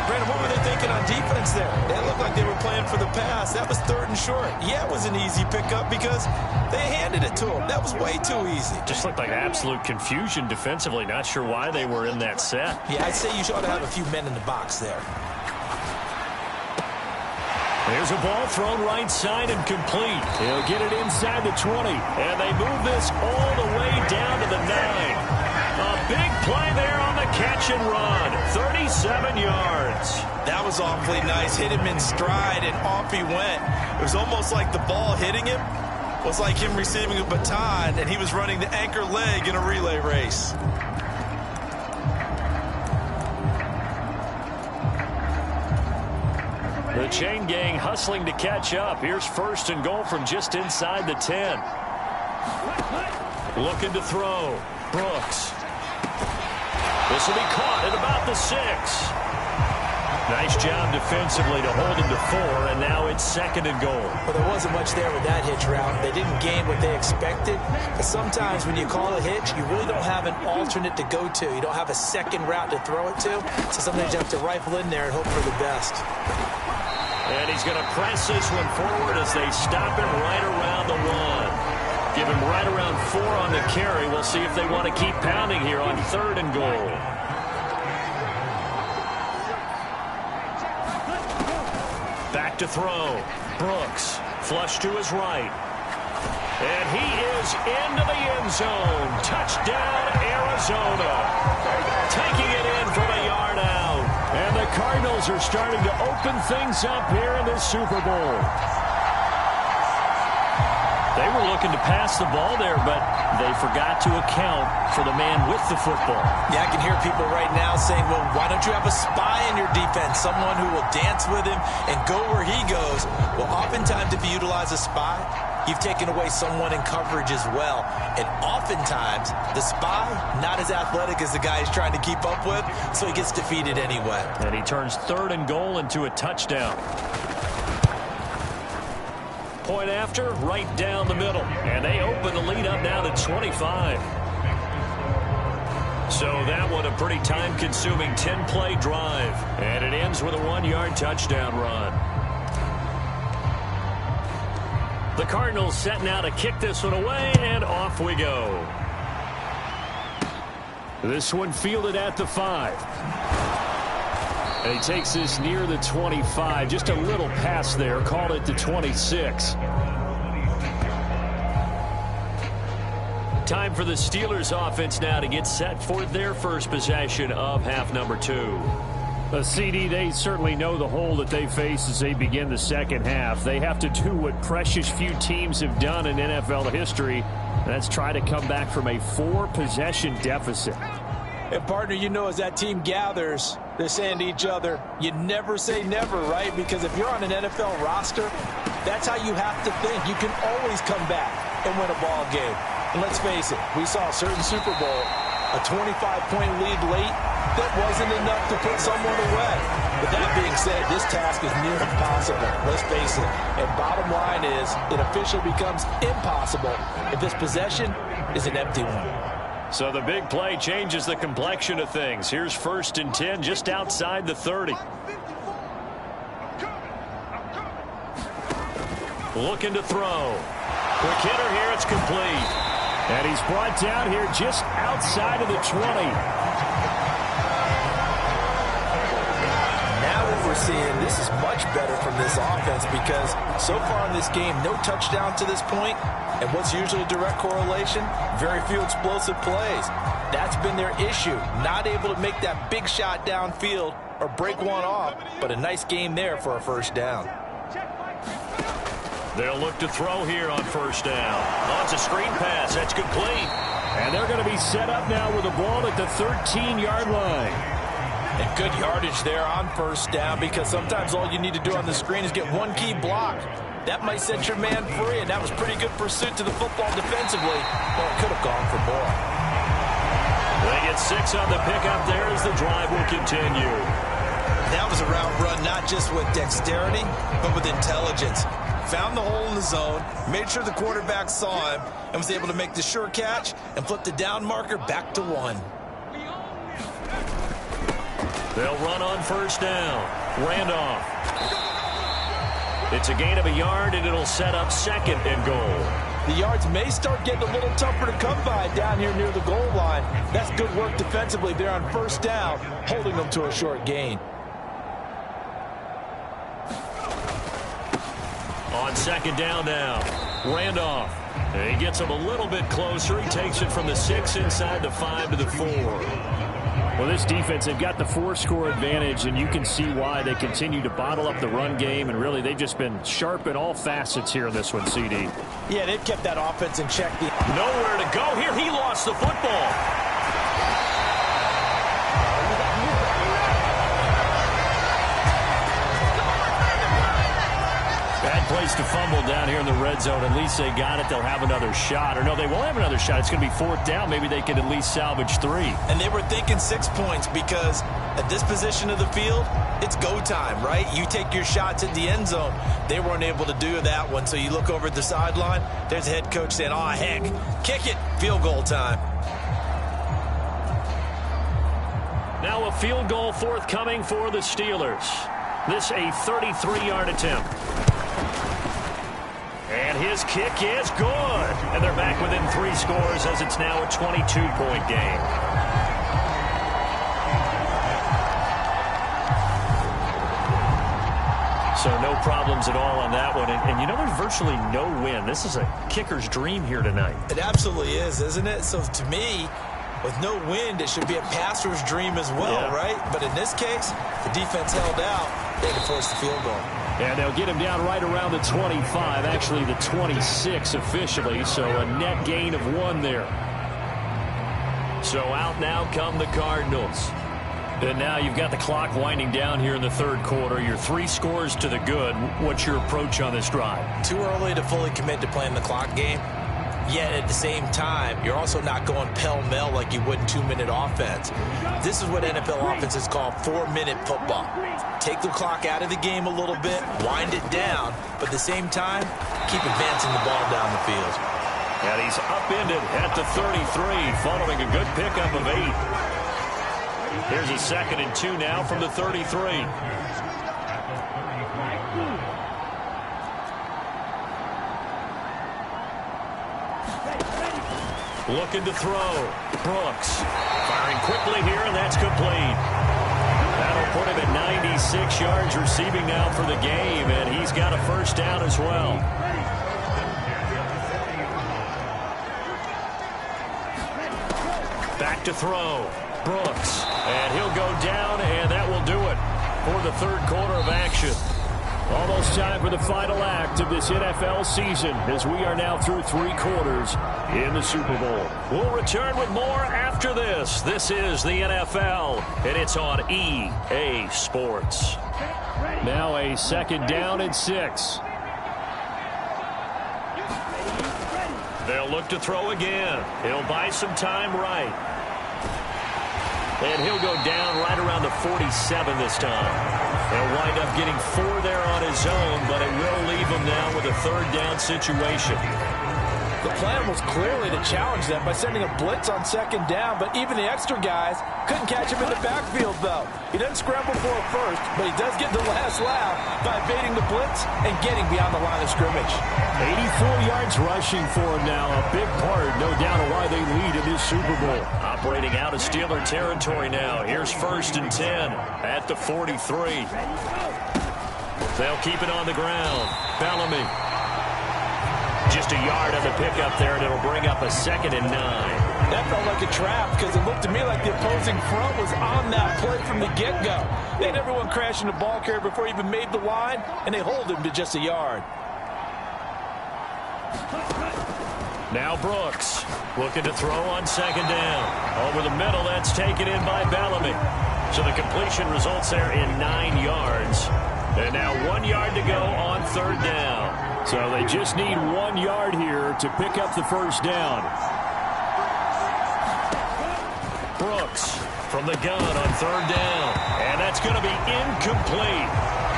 Brandon, what were they thinking on defense there? They looked like they were playing for the pass. That was 3rd and short. Yeah, it was an easy pickup because they handed it to him. That was way too easy. Just looked like absolute confusion defensively. Not sure why they were in that set. Yeah, I'd say you ought to have a few men in the box there. There's a ball thrown right side and complete. He'll get it inside the 20. And they move this all the way down to the 9. A big play there on the catch and run. 37 yards. That was awfully nice. Hit him in stride, and off he went. It was almost like the ball hitting him was like him receiving a baton, and he was running the anchor leg in a relay race. The chain gang hustling to catch up. Here's 1st and goal from just inside the 10. Looking to throw. Brooks. This will be caught at about the 6. Nice job defensively to hold him to 4, and now it's 2nd and goal. Well, there wasn't much there with that hitch route. They didn't gain what they expected. But sometimes when you call a hitch, you really don't have an alternate to go to. You don't have a second route to throw it to. So sometimes you have to rifle in there and hope for the best. And he's going to press this one forward as they stop him right around the 1. Give him right around 4 on the carry. We'll see if they want to keep pounding here on 3rd and goal. Back to throw. Brooks. Flush to his right. And he is into the end zone. Touchdown, Arizona. Taking it in from a yard out. And the Cardinals Cardinals are starting to open things up here in this Super Bowl. They were looking to pass the ball there, but they forgot to account for the man with the football. Yeah, I can hear people right now saying, well, why don't you have a spy in your defense, someone who will dance with him and go where he goes? Well, oftentimes if you utilize a spy, you've taken away someone in coverage as well. And oftentimes, the spy, not as athletic as the guy he's trying to keep up with, so he gets defeated anyway. And he turns 3rd and goal into a touchdown. Point after, right down the middle. And they open the lead up now to 25. So that one a pretty time-consuming 10-play drive. And it ends with a 1-yard touchdown run. The Cardinals set now to kick this one away, and off we go. This one fielded at the 5. And he takes this near the 25. Just a little pass there. Called it to 26. Time for the Steelers offense now to get set for their first possession of half number 2. CD, they certainly know the hole that they face as they begin the second half. They have to do what precious few teams have done in NFL history. That's try to come back from a 4-possession deficit. And, partner, you know, as that team gathers, they're saying to each other, you never say never, right? Because if you're on an NFL roster, that's how you have to think. You can always come back and win a ball game. And let's face it, we saw a certain Super Bowl, a 25-point lead late, that wasn't enough to put someone away. But that being said, this task is near impossible. Let's face it. And bottom line is, it officially becomes impossible if this possession is an empty one. So the big play changes the complexion of things. Here's 1st and 10 just outside the 30. Looking to throw. Quick hitter here. It's complete. And he's brought down here just outside of the 20. Now what we're seeing, this is much better from this offense because so far in this game, no touchdown to this point. And what's usually a direct correlation? Very few explosive plays. That's been their issue. Not able to make that big shot downfield or break one off, but a nice game there for a first down. They'll look to throw here on 1st down. Oh, it's a screen pass. That's complete. And they're going to be set up now with the ball at the 13-yard line. And good yardage there on 1st down because sometimes all you need to do on the screen is get one key block. That might set your man free, and that was pretty good pursuit to the football defensively. Well, it could have gone for more. They get 6 on the pickup there as the drive will continue. That was a route run not just with dexterity, but with intelligence. Found the hole in the zone, made sure the quarterback saw him, and was able to make the sure catch and flip the down marker back to 1. They'll run on 1st down. Randolph. It's a gain of a yard, and it'll set up 2nd and goal. The yards may start getting a little tougher to come by down here near the goal line. That's good work defensively there on 1st down, holding them to a short gain. On 2nd down now, Randolph. He gets him a little bit closer. He takes it from the 6 inside the 5 to the 4. Well, this defense, they've got the 4-score advantage, and you can see why they continue to bottle up the run game, and really they've just been sharp in all facets here in this one, CD. Yeah, they've kept that offense in check. Nowhere to go here. He lost the football. Bad place to fumble down here in the red zone. At least they got it. They'll have another shot. Or no, they won't have another shot. It's going to be 4th down. Maybe they can at least salvage 3. And they were thinking 6 points because at this position of the field, it's go time, right? You take your shots at the end zone. They weren't able to do that one. So you look over at the sideline. There's the head coach saying, oh, heck, kick it. Field goal time. Now a field goal forthcoming for the Steelers. This a 33-yard attempt. And his kick is good. And they're back within 3 scores as it's now a 22-point game. So no problems at all on that one. And you know, there's virtually no win. This is a kicker's dream here tonight. It absolutely is, isn't it? So to me, With no wind, it should be a passer's dream as well, right? But in this case, the defense held out. They had to force the field goal. And they'll get him down right around the 25, actually the 26 officially, so a net gain of 1 there. So out now come the Cardinals. And now you've got the clock winding down here in the third quarter. You're 3 scores to the good. What's your approach on this drive? Too early to fully commit to playing the clock game. Yet at the same time, you're also not going pell-mell like you would in 2-minute offense. This is what NFL offenses call 4-minute football. Take the clock out of the game a little bit, wind it down, but at the same time, keep advancing the ball down the field. And he's upended at the 33 following a good pickup of 8. Here's a 2nd and 2 now from the 33. Looking to throw. Brooks firing quickly here, and that's complete. That'll put him at 96 yards receiving now for the game, and he's got a first down as well. Back to throw. Brooks. And he'll go down, and that will do it for the third quarter of action. Almost time for the final act of this NFL season as we are now through 3 quarters in the Super Bowl. We'll return with more after this. This is the NFL, and it's on EA Sports. Now a 2nd down and 6. They'll look to throw again. He'll buy some time right. And he'll go down right around the 47 this time. He'll wind up getting 4 there on his own, but it will leave him now with a 3rd down situation. The plan was clearly to challenge them by sending a blitz on 2nd down, but even the extra guys couldn't catch him in the backfield, though. He doesn't scramble for a first, but he does get the last laugh by evading the blitz and getting beyond the line of scrimmage. 84 yards rushing for him now, a big part, no doubt, of why they lead in this Super Bowl. Operating out of Steeler territory now. Here's 1st and 10 at the 43. They'll keep it on the ground. Bellamy. Just a yard on the pickup there, and it'll bring up a 2nd and 9. That felt like a trap because it looked to me like the opposing front was on that play from the get-go. They had everyone crashing the ball carrier before he even made the line, and they hold him to just a yard. Now Brooks looking to throw on 2nd down. Over the middle, that's taken in by Bellamy. So the completion results there in 9 yards. And now 1 yard to go on 3rd down. So they just need 1 yard here to pick up the first down. Brooks from the gun on 3rd down. And that's going to be incomplete.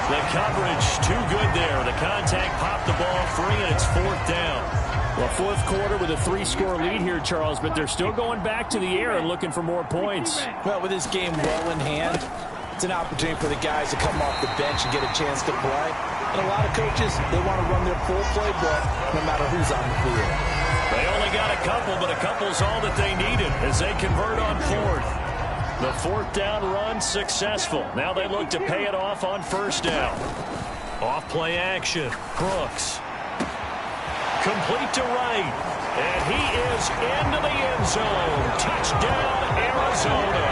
The coverage too good there. The contact popped the ball free, and it's 4th down. Well, 4th quarter with a 3-score lead here, Charles, but they're still going back to the air and looking for more points. Well, with this game well in hand, it's an opportunity for the guys to come off the bench and get a chance to play. And a lot of coaches, they want to run their full playbook no matter who's on the field. They only got a couple, but a couple's all that they needed as they convert on 4th. The 4th down run successful. Now they look to pay it off on 1st down. Off play action. Brooks. Complete to right. And he is into the end zone. Touchdown, Arizona.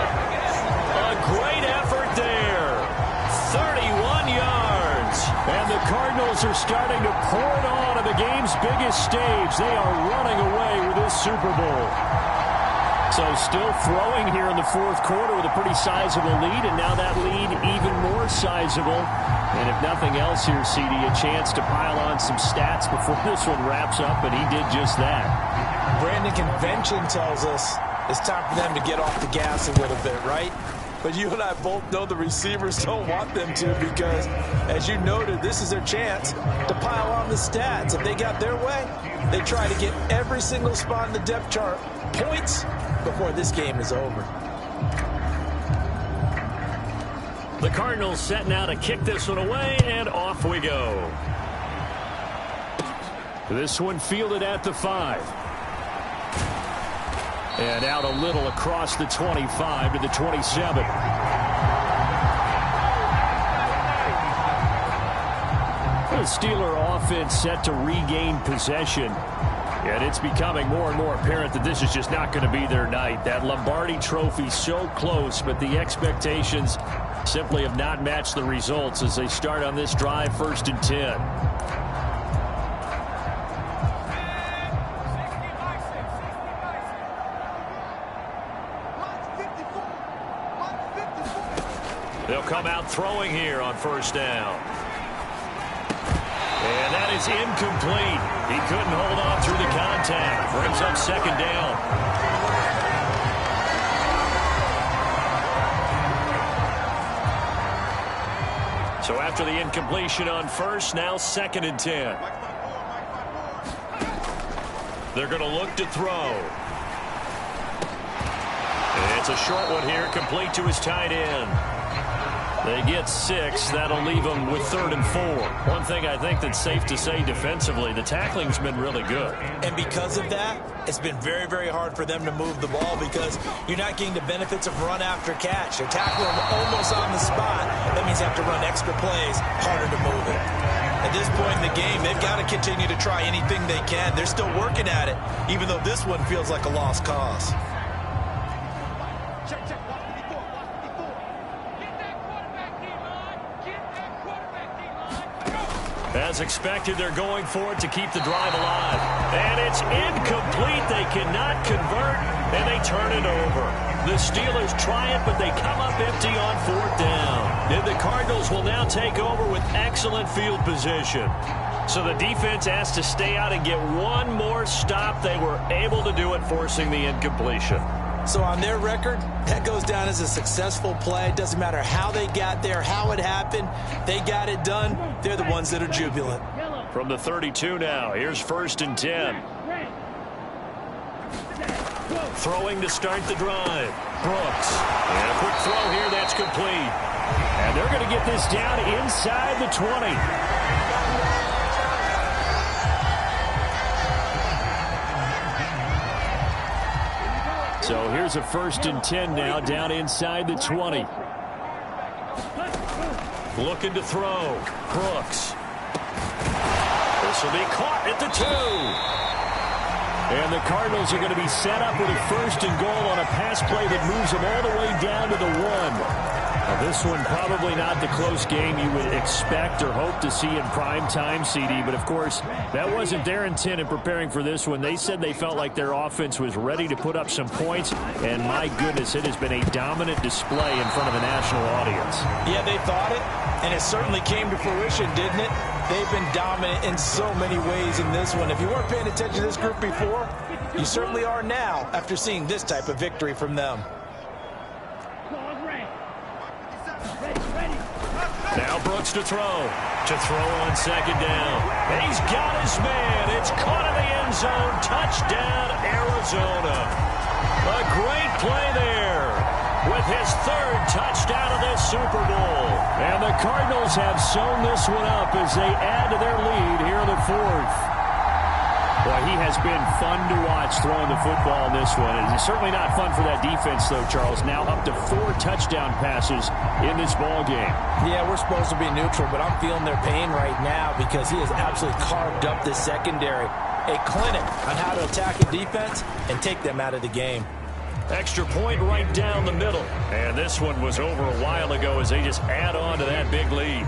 A great effort there. 31 yards. And the Cardinals are starting to pour it on the game's biggest stage. They are running away with this Super Bowl. So still throwing here in the 4th quarter with a pretty sizable lead, and now that lead even more sizable. And if nothing else here, CD, a chance to pile on some stats before this one wraps up, and he did just that. Brandon, convention tells us it's time for them to get off the gas a little bit, right? But you and I both know the receivers don't want them to because, as you noted, this is their chance to pile on the stats. If they got their way, they try to get every single spot in the depth chart points before this game is over. The Cardinals set now to kick this one away, and off we go. This one fielded at the 5. And out a little across the 25 to the 27. The Steeler offense set to regain possession And it's becoming more and more apparent that this is just not going to be their night. That Lombardi trophy so close, but the expectations simply have not matched the results as they start on this drive, 1st and 10. They'll come out throwing here on 1st down. And that is incomplete. He couldn't hold on through the contact. Brings up 2nd down. So after the incompletion on 1st, now 2nd and 10. They're going to look to throw. And it's a short one here, complete to his tight end. They get 6. That'll leave them with 3rd and 4. One thing I think that's safe to say defensively, the tackling's been really good. And because of that, it's been very, very hard for them to move the ball because you're not getting the benefits of run after catch. They're tackling them almost on the spot. That means you have to run extra plays, harder to move it. At this point in the game, they've got to continue to try anything they can. They're still working at it, even though this one feels like a lost cause. As expected, they're going for it to keep the drive alive. And it's incomplete. They cannot convert, and they turn it over. The Steelers try it, but they come up empty on 4th down. And the Cardinals will now take over with excellent field position. So the defense has to stay out and get one more stop. They were able to do it, forcing the incompletion. So on their record, that goes down as a successful play. It doesn't matter how they got there, how it happened. They got it done. They're the ones that are jubilant. From the 32 now, here's 1st and 10. Throwing to start the drive. Brooks. And a quick throw here, that's complete. And they're going to get this down inside the 20. So here's a 1st and 10 now, down inside the 20. Looking to throw. Brooks. This will be caught at the 2. And the Cardinals are going to be set up with a 1st and goal on a pass play that moves them all the way down to the 1. Now this one probably not the close game you would expect or hope to see in prime time, CD. But, of course, that wasn't their intent in preparing for this one. They said they felt like their offense was ready to put up some points. And, my goodness, it has been a dominant display in front of a national audience. Yeah, they thought it, and it certainly came to fruition, didn't it? They've been dominant in so many ways in this one. If you weren't paying attention to this group before, you certainly are now after seeing this type of victory from them. Now Brooks to throw. To throw on 2nd down. He's got his man. It's caught in the end zone. Touchdown, Arizona. A great play there with his 3rd touchdown of this Super Bowl. And the Cardinals have sewn this one up as they add to their lead here in the 4th. Boy, he has been fun to watch throwing the football in this one. And it's certainly not fun for that defense, though, Charles. Now up to 4 touchdown passes in this ball game. Yeah, we're supposed to be neutral, but I'm feeling their pain right now because he has absolutely carved up this secondary. A clinic on how to attack a defense and take them out of the game. Extra point right down the middle. And this one was over a while ago as they just add on to that big lead.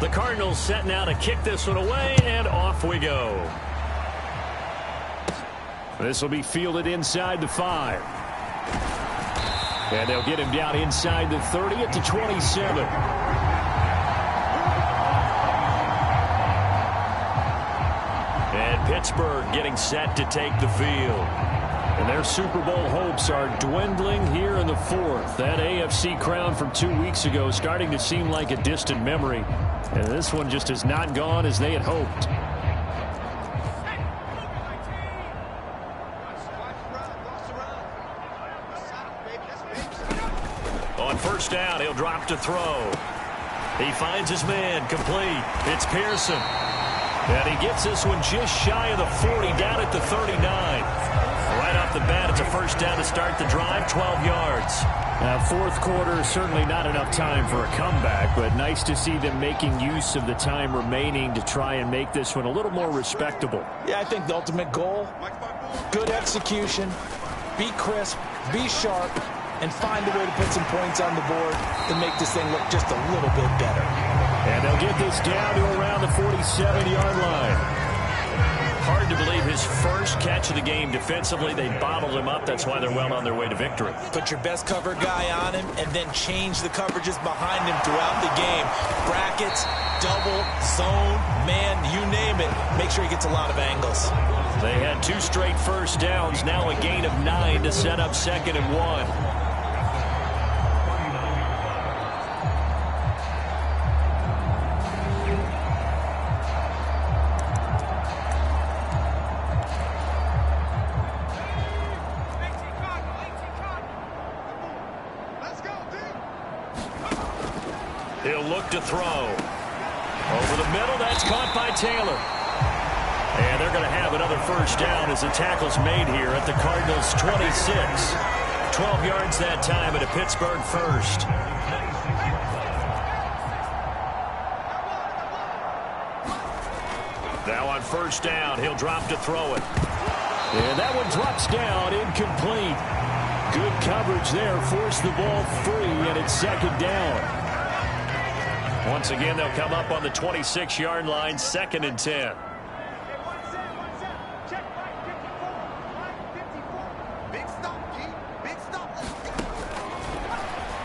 The Cardinals set now to kick this one away, and off we go. This will be fielded inside the 5. And they'll get him down inside the 30 at the 27. And Pittsburgh getting set to take the field. And their Super Bowl hopes are dwindling here in the 4th. That AFC crown from 2 weeks ago starting to seem like a distant memory. And this one just has not gone as they had hoped. On 1st down, he'll drop to throw. He finds his man, complete. It's Pearson. And he gets this one just shy of the 40, down at the 39. right off the bat, it's a first down to start the drive, 12 yards. Now, fourth quarter, certainly not enough time for a comeback, but nice to see them making use of the time remaining to try and make this one a little more respectable. Yeah, I think the ultimate goal, good execution, be crisp, be sharp, and find a way to put some points on the board and make this thing look just a little bit better. And they'll get this down to around the 47-yard line. Hard to believe his first catch of the game defensively. They bottled him up. That's why they're well on their way to victory. Put your best cover guy on him and then change the coverages behind him throughout the game. Brackets, double, zone, man, you name it. Make sure he gets a lot of angles. They had 2 straight first downs. Now a gain of 9 to set up 2nd and 1. He'll look to throw. Over the middle, that's caught by Taylor. And they're going to have another first down as the tackle's made here at the Cardinals' 26. 12 yards that time at a Pittsburgh first. Now on first down, he'll drop to throw it. And that one drops down, incomplete. Good coverage there, forced the ball free, and it's 2nd down. Once again, they'll come up on the 26-yard line, 2nd and 10.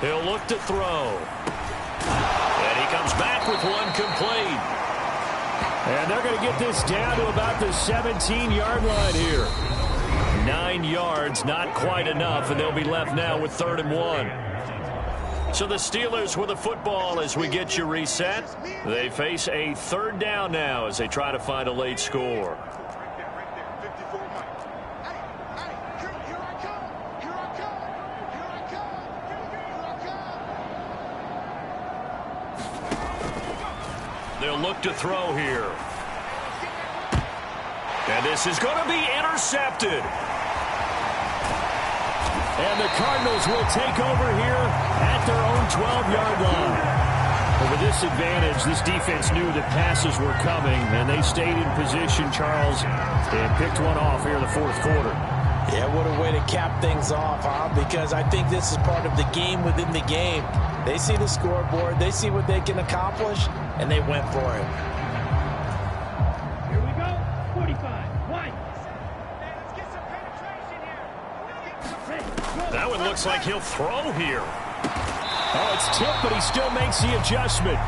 He'll look to throw. And he comes back with one complete. And they're going to get this down to about the 17-yard line here. 9 yards, not quite enough, and they'll be left now with 3rd and 1. So the Steelers with the football as we get you reset. They face a 3rd down now as they try to find a late score. They'll look to throw here. And this is going to be intercepted. And the Cardinals will take over here at their own 12-yard line. But with this advantage, this defense knew that passes were coming, and they stayed in position, Charles, and picked one off here in the fourth quarter. Yeah, what a way to cap things off, huh? Because I think this is part of the game within the game. They see the scoreboard, they see what they can accomplish, and they went for it. Here we go, 45, wide. That one looks like he'll throw here. Oh, it's tipped, but he still makes the adjustment.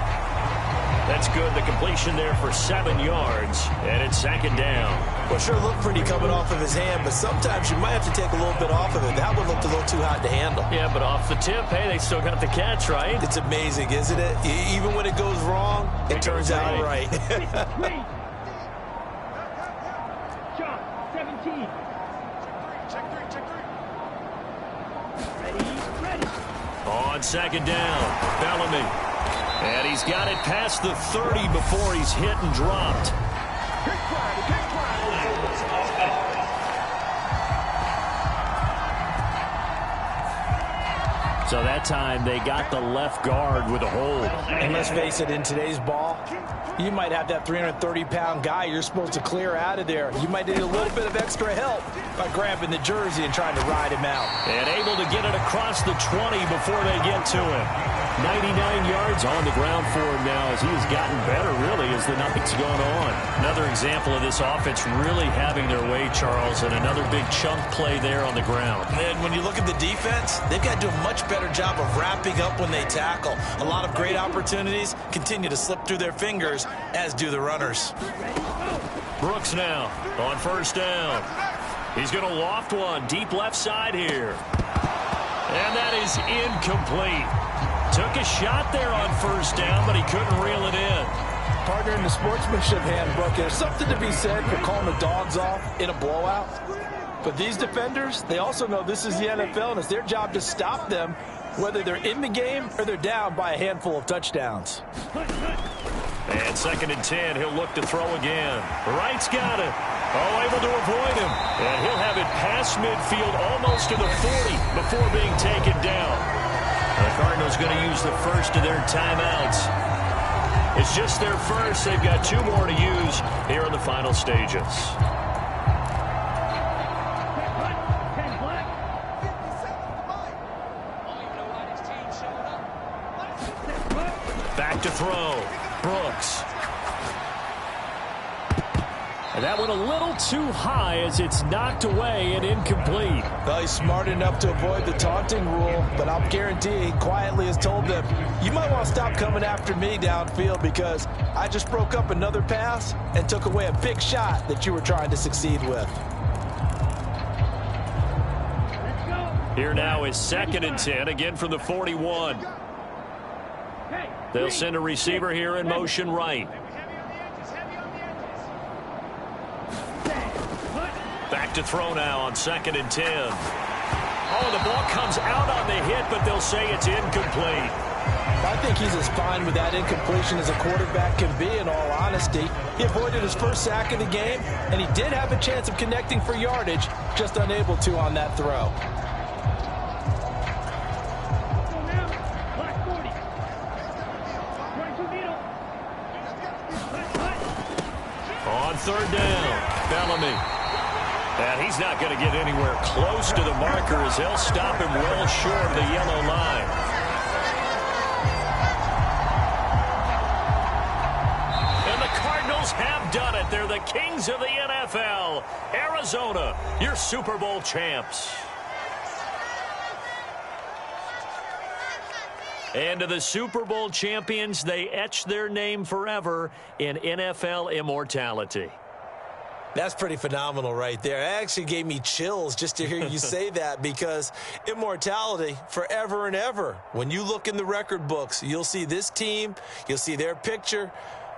That's good. The completion there for 7 yards, and it's 2nd down. Well, sure looked pretty coming off of his hand, but sometimes you might have to take a little bit off of it. That one looked a little too hot to handle. Yeah, but off the tip, hey, they still got the catch, right? It's amazing, isn't it? Even when it goes wrong, it turns out right. Shot, 17. Ready. On 2nd down, Bellamy. And he's got it past the 30 before he's hit and dropped. So that time they got the left guard with a hold. And let's face it, in today's ball, you might have that 330-pound guy you're supposed to clear out of there. You might need a little bit of extra help by grabbing the jersey and trying to ride him out. And able to get it across the 20 before they get to him. 99 yards on the ground for him now as he has gotten better, really, as the night's gone on. Another example of this offense really having their way, Charles, and another big chunk play there on the ground. And when you look at the defense, they've got to do a much better job of wrapping up when they tackle. A lot of great opportunities continue to slip through their fingers, as do the runners. Brooks now on first down. He's going to loft one deep left side here. And that is incomplete. Took a shot there on first down, but he couldn't reel it in. Partner, in the sportsmanship handbook, there's something to be said for calling the dogs off in a blowout. But these defenders, they also know this is the NFL, and it's their job to stop them, whether they're in the game or they're down by a handful of touchdowns. And 2nd and 10, he'll look to throw again. Wright's got it. Oh, able to avoid him. And he'll have it past midfield almost to the 40 before being taken down. The Cardinals going to use the first of their timeouts. It's just their first. They've got 2 more to use here in the final stages. Back to throw. Brooks. And that went a little too high as it's knocked away and incomplete. Well, he's smart enough to avoid the taunting rule, but I'll guarantee he quietly has told them, you might want to stop coming after me downfield because I just broke up another pass and took away a big shot that you were trying to succeed with. Here now is 2nd and 10, again from the 41. They'll send a receiver here in motion right. Back to throw now on 2nd and 10. Oh, the ball comes out on the hit, but they'll say it's incomplete. I think he's as fine with that incompletion as a quarterback can be, in all honesty. He avoided his first sack of the game, and he did have a chance of connecting for yardage, just unable to on that throw. On 3rd down, Bellamy. And he's not going to get anywhere close to the marker as they'll stop him well short of the yellow line. And the Cardinals have done it. They're the kings of the NFL. Arizona, your Super Bowl champs. And to the Super Bowl champions, they etch their name forever in NFL immortality. That's pretty phenomenal right there. It actually gave me chills just to hear you say that, because immortality forever and ever. When you look in the record books, you'll see this team, you'll see their picture,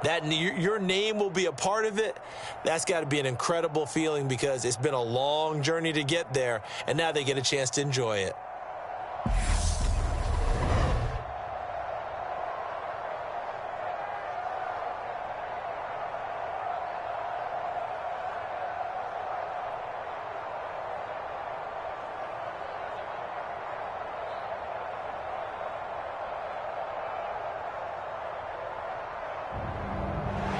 that your name will be a part of it. That's got to be an incredible feeling because it's been a long journey to get there, and now they get a chance to enjoy it.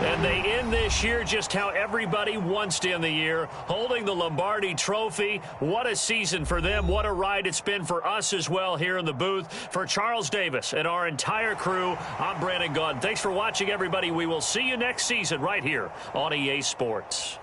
And they end this year just how everybody wants to end the year, holding the Lombardi Trophy. What a season for them. What a ride it's been for us as well here in the booth. For Charles Davis and our entire crew, I'm Brandon Gaudin. Thanks for watching, everybody. We will see you next season right here on EA Sports.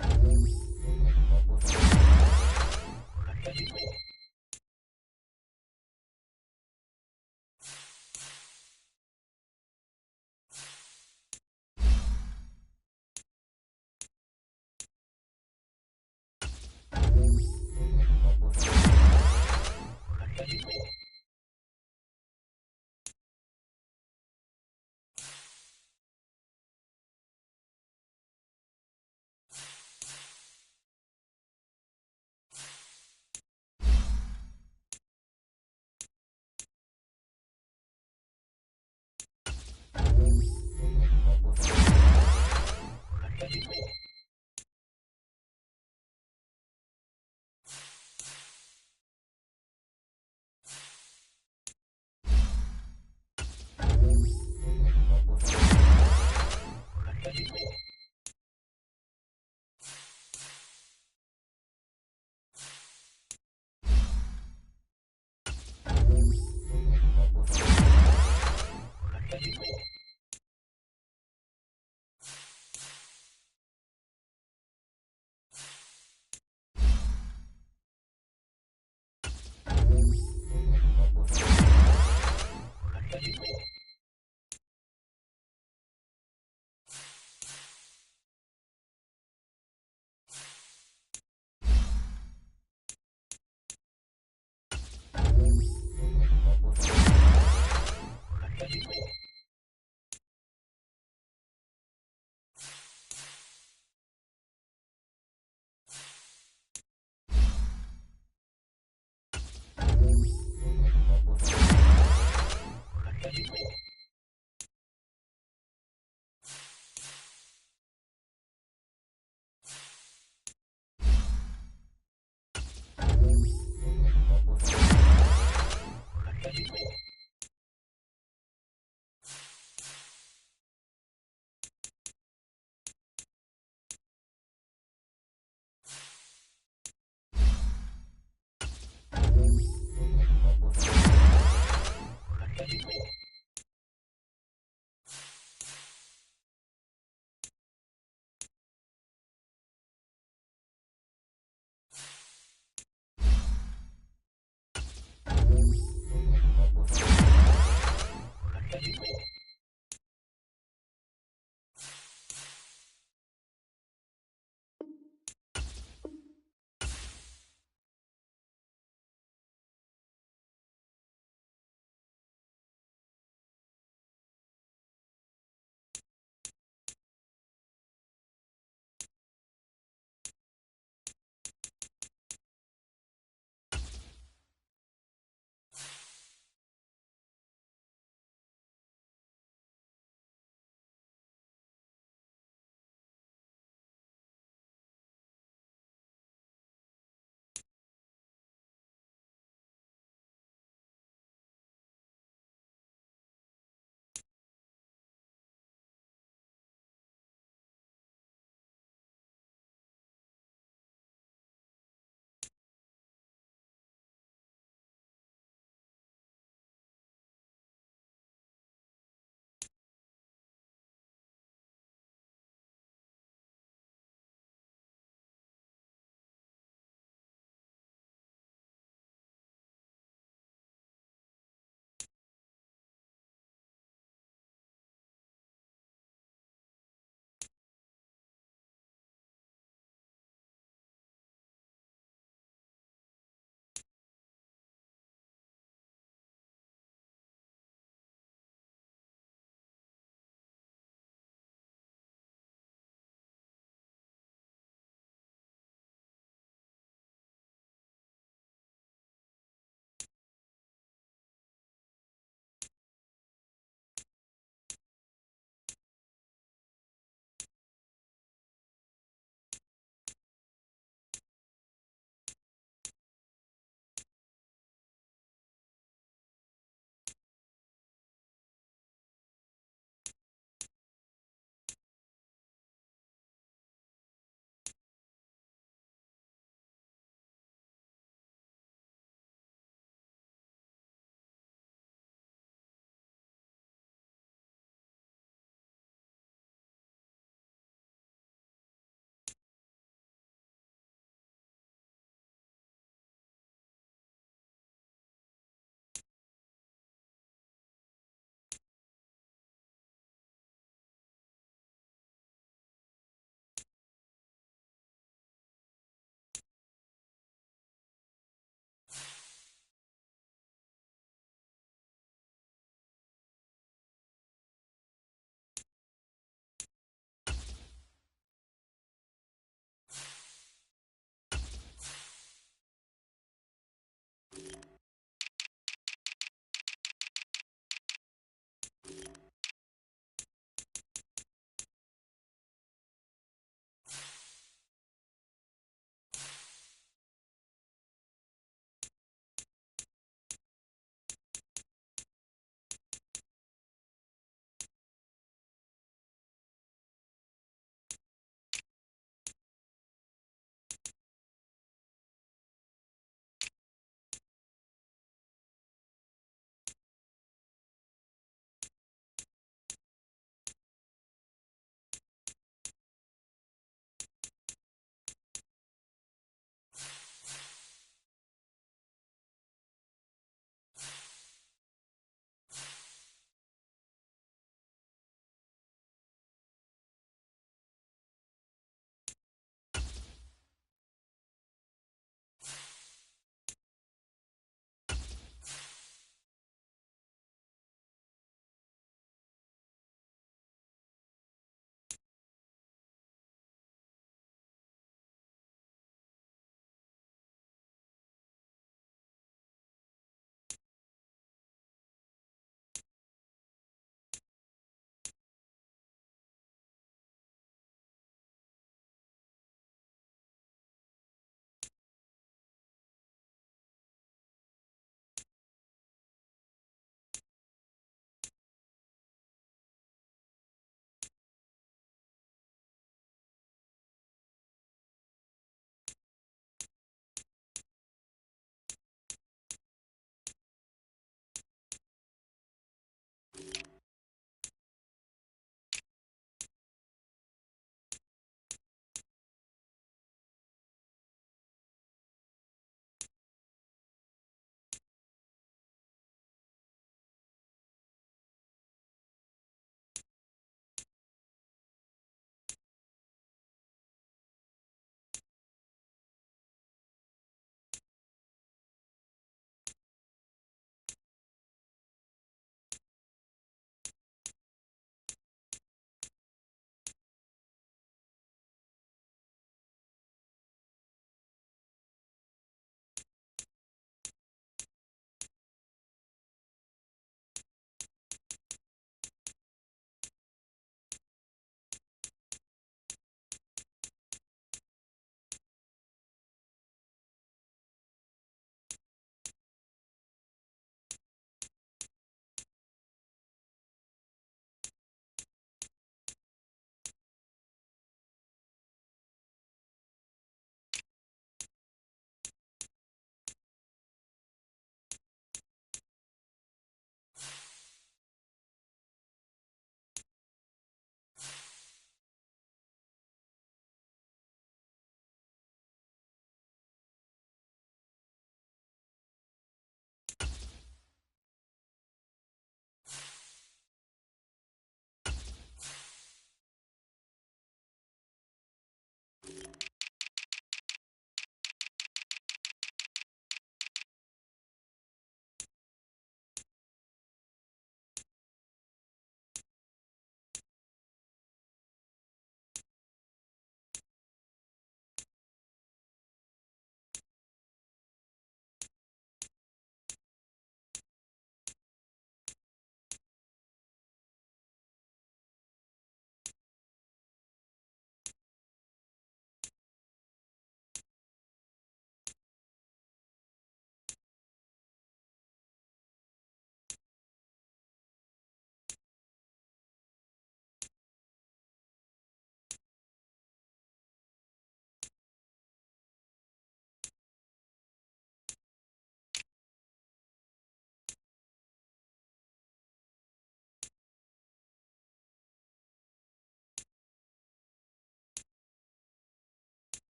10.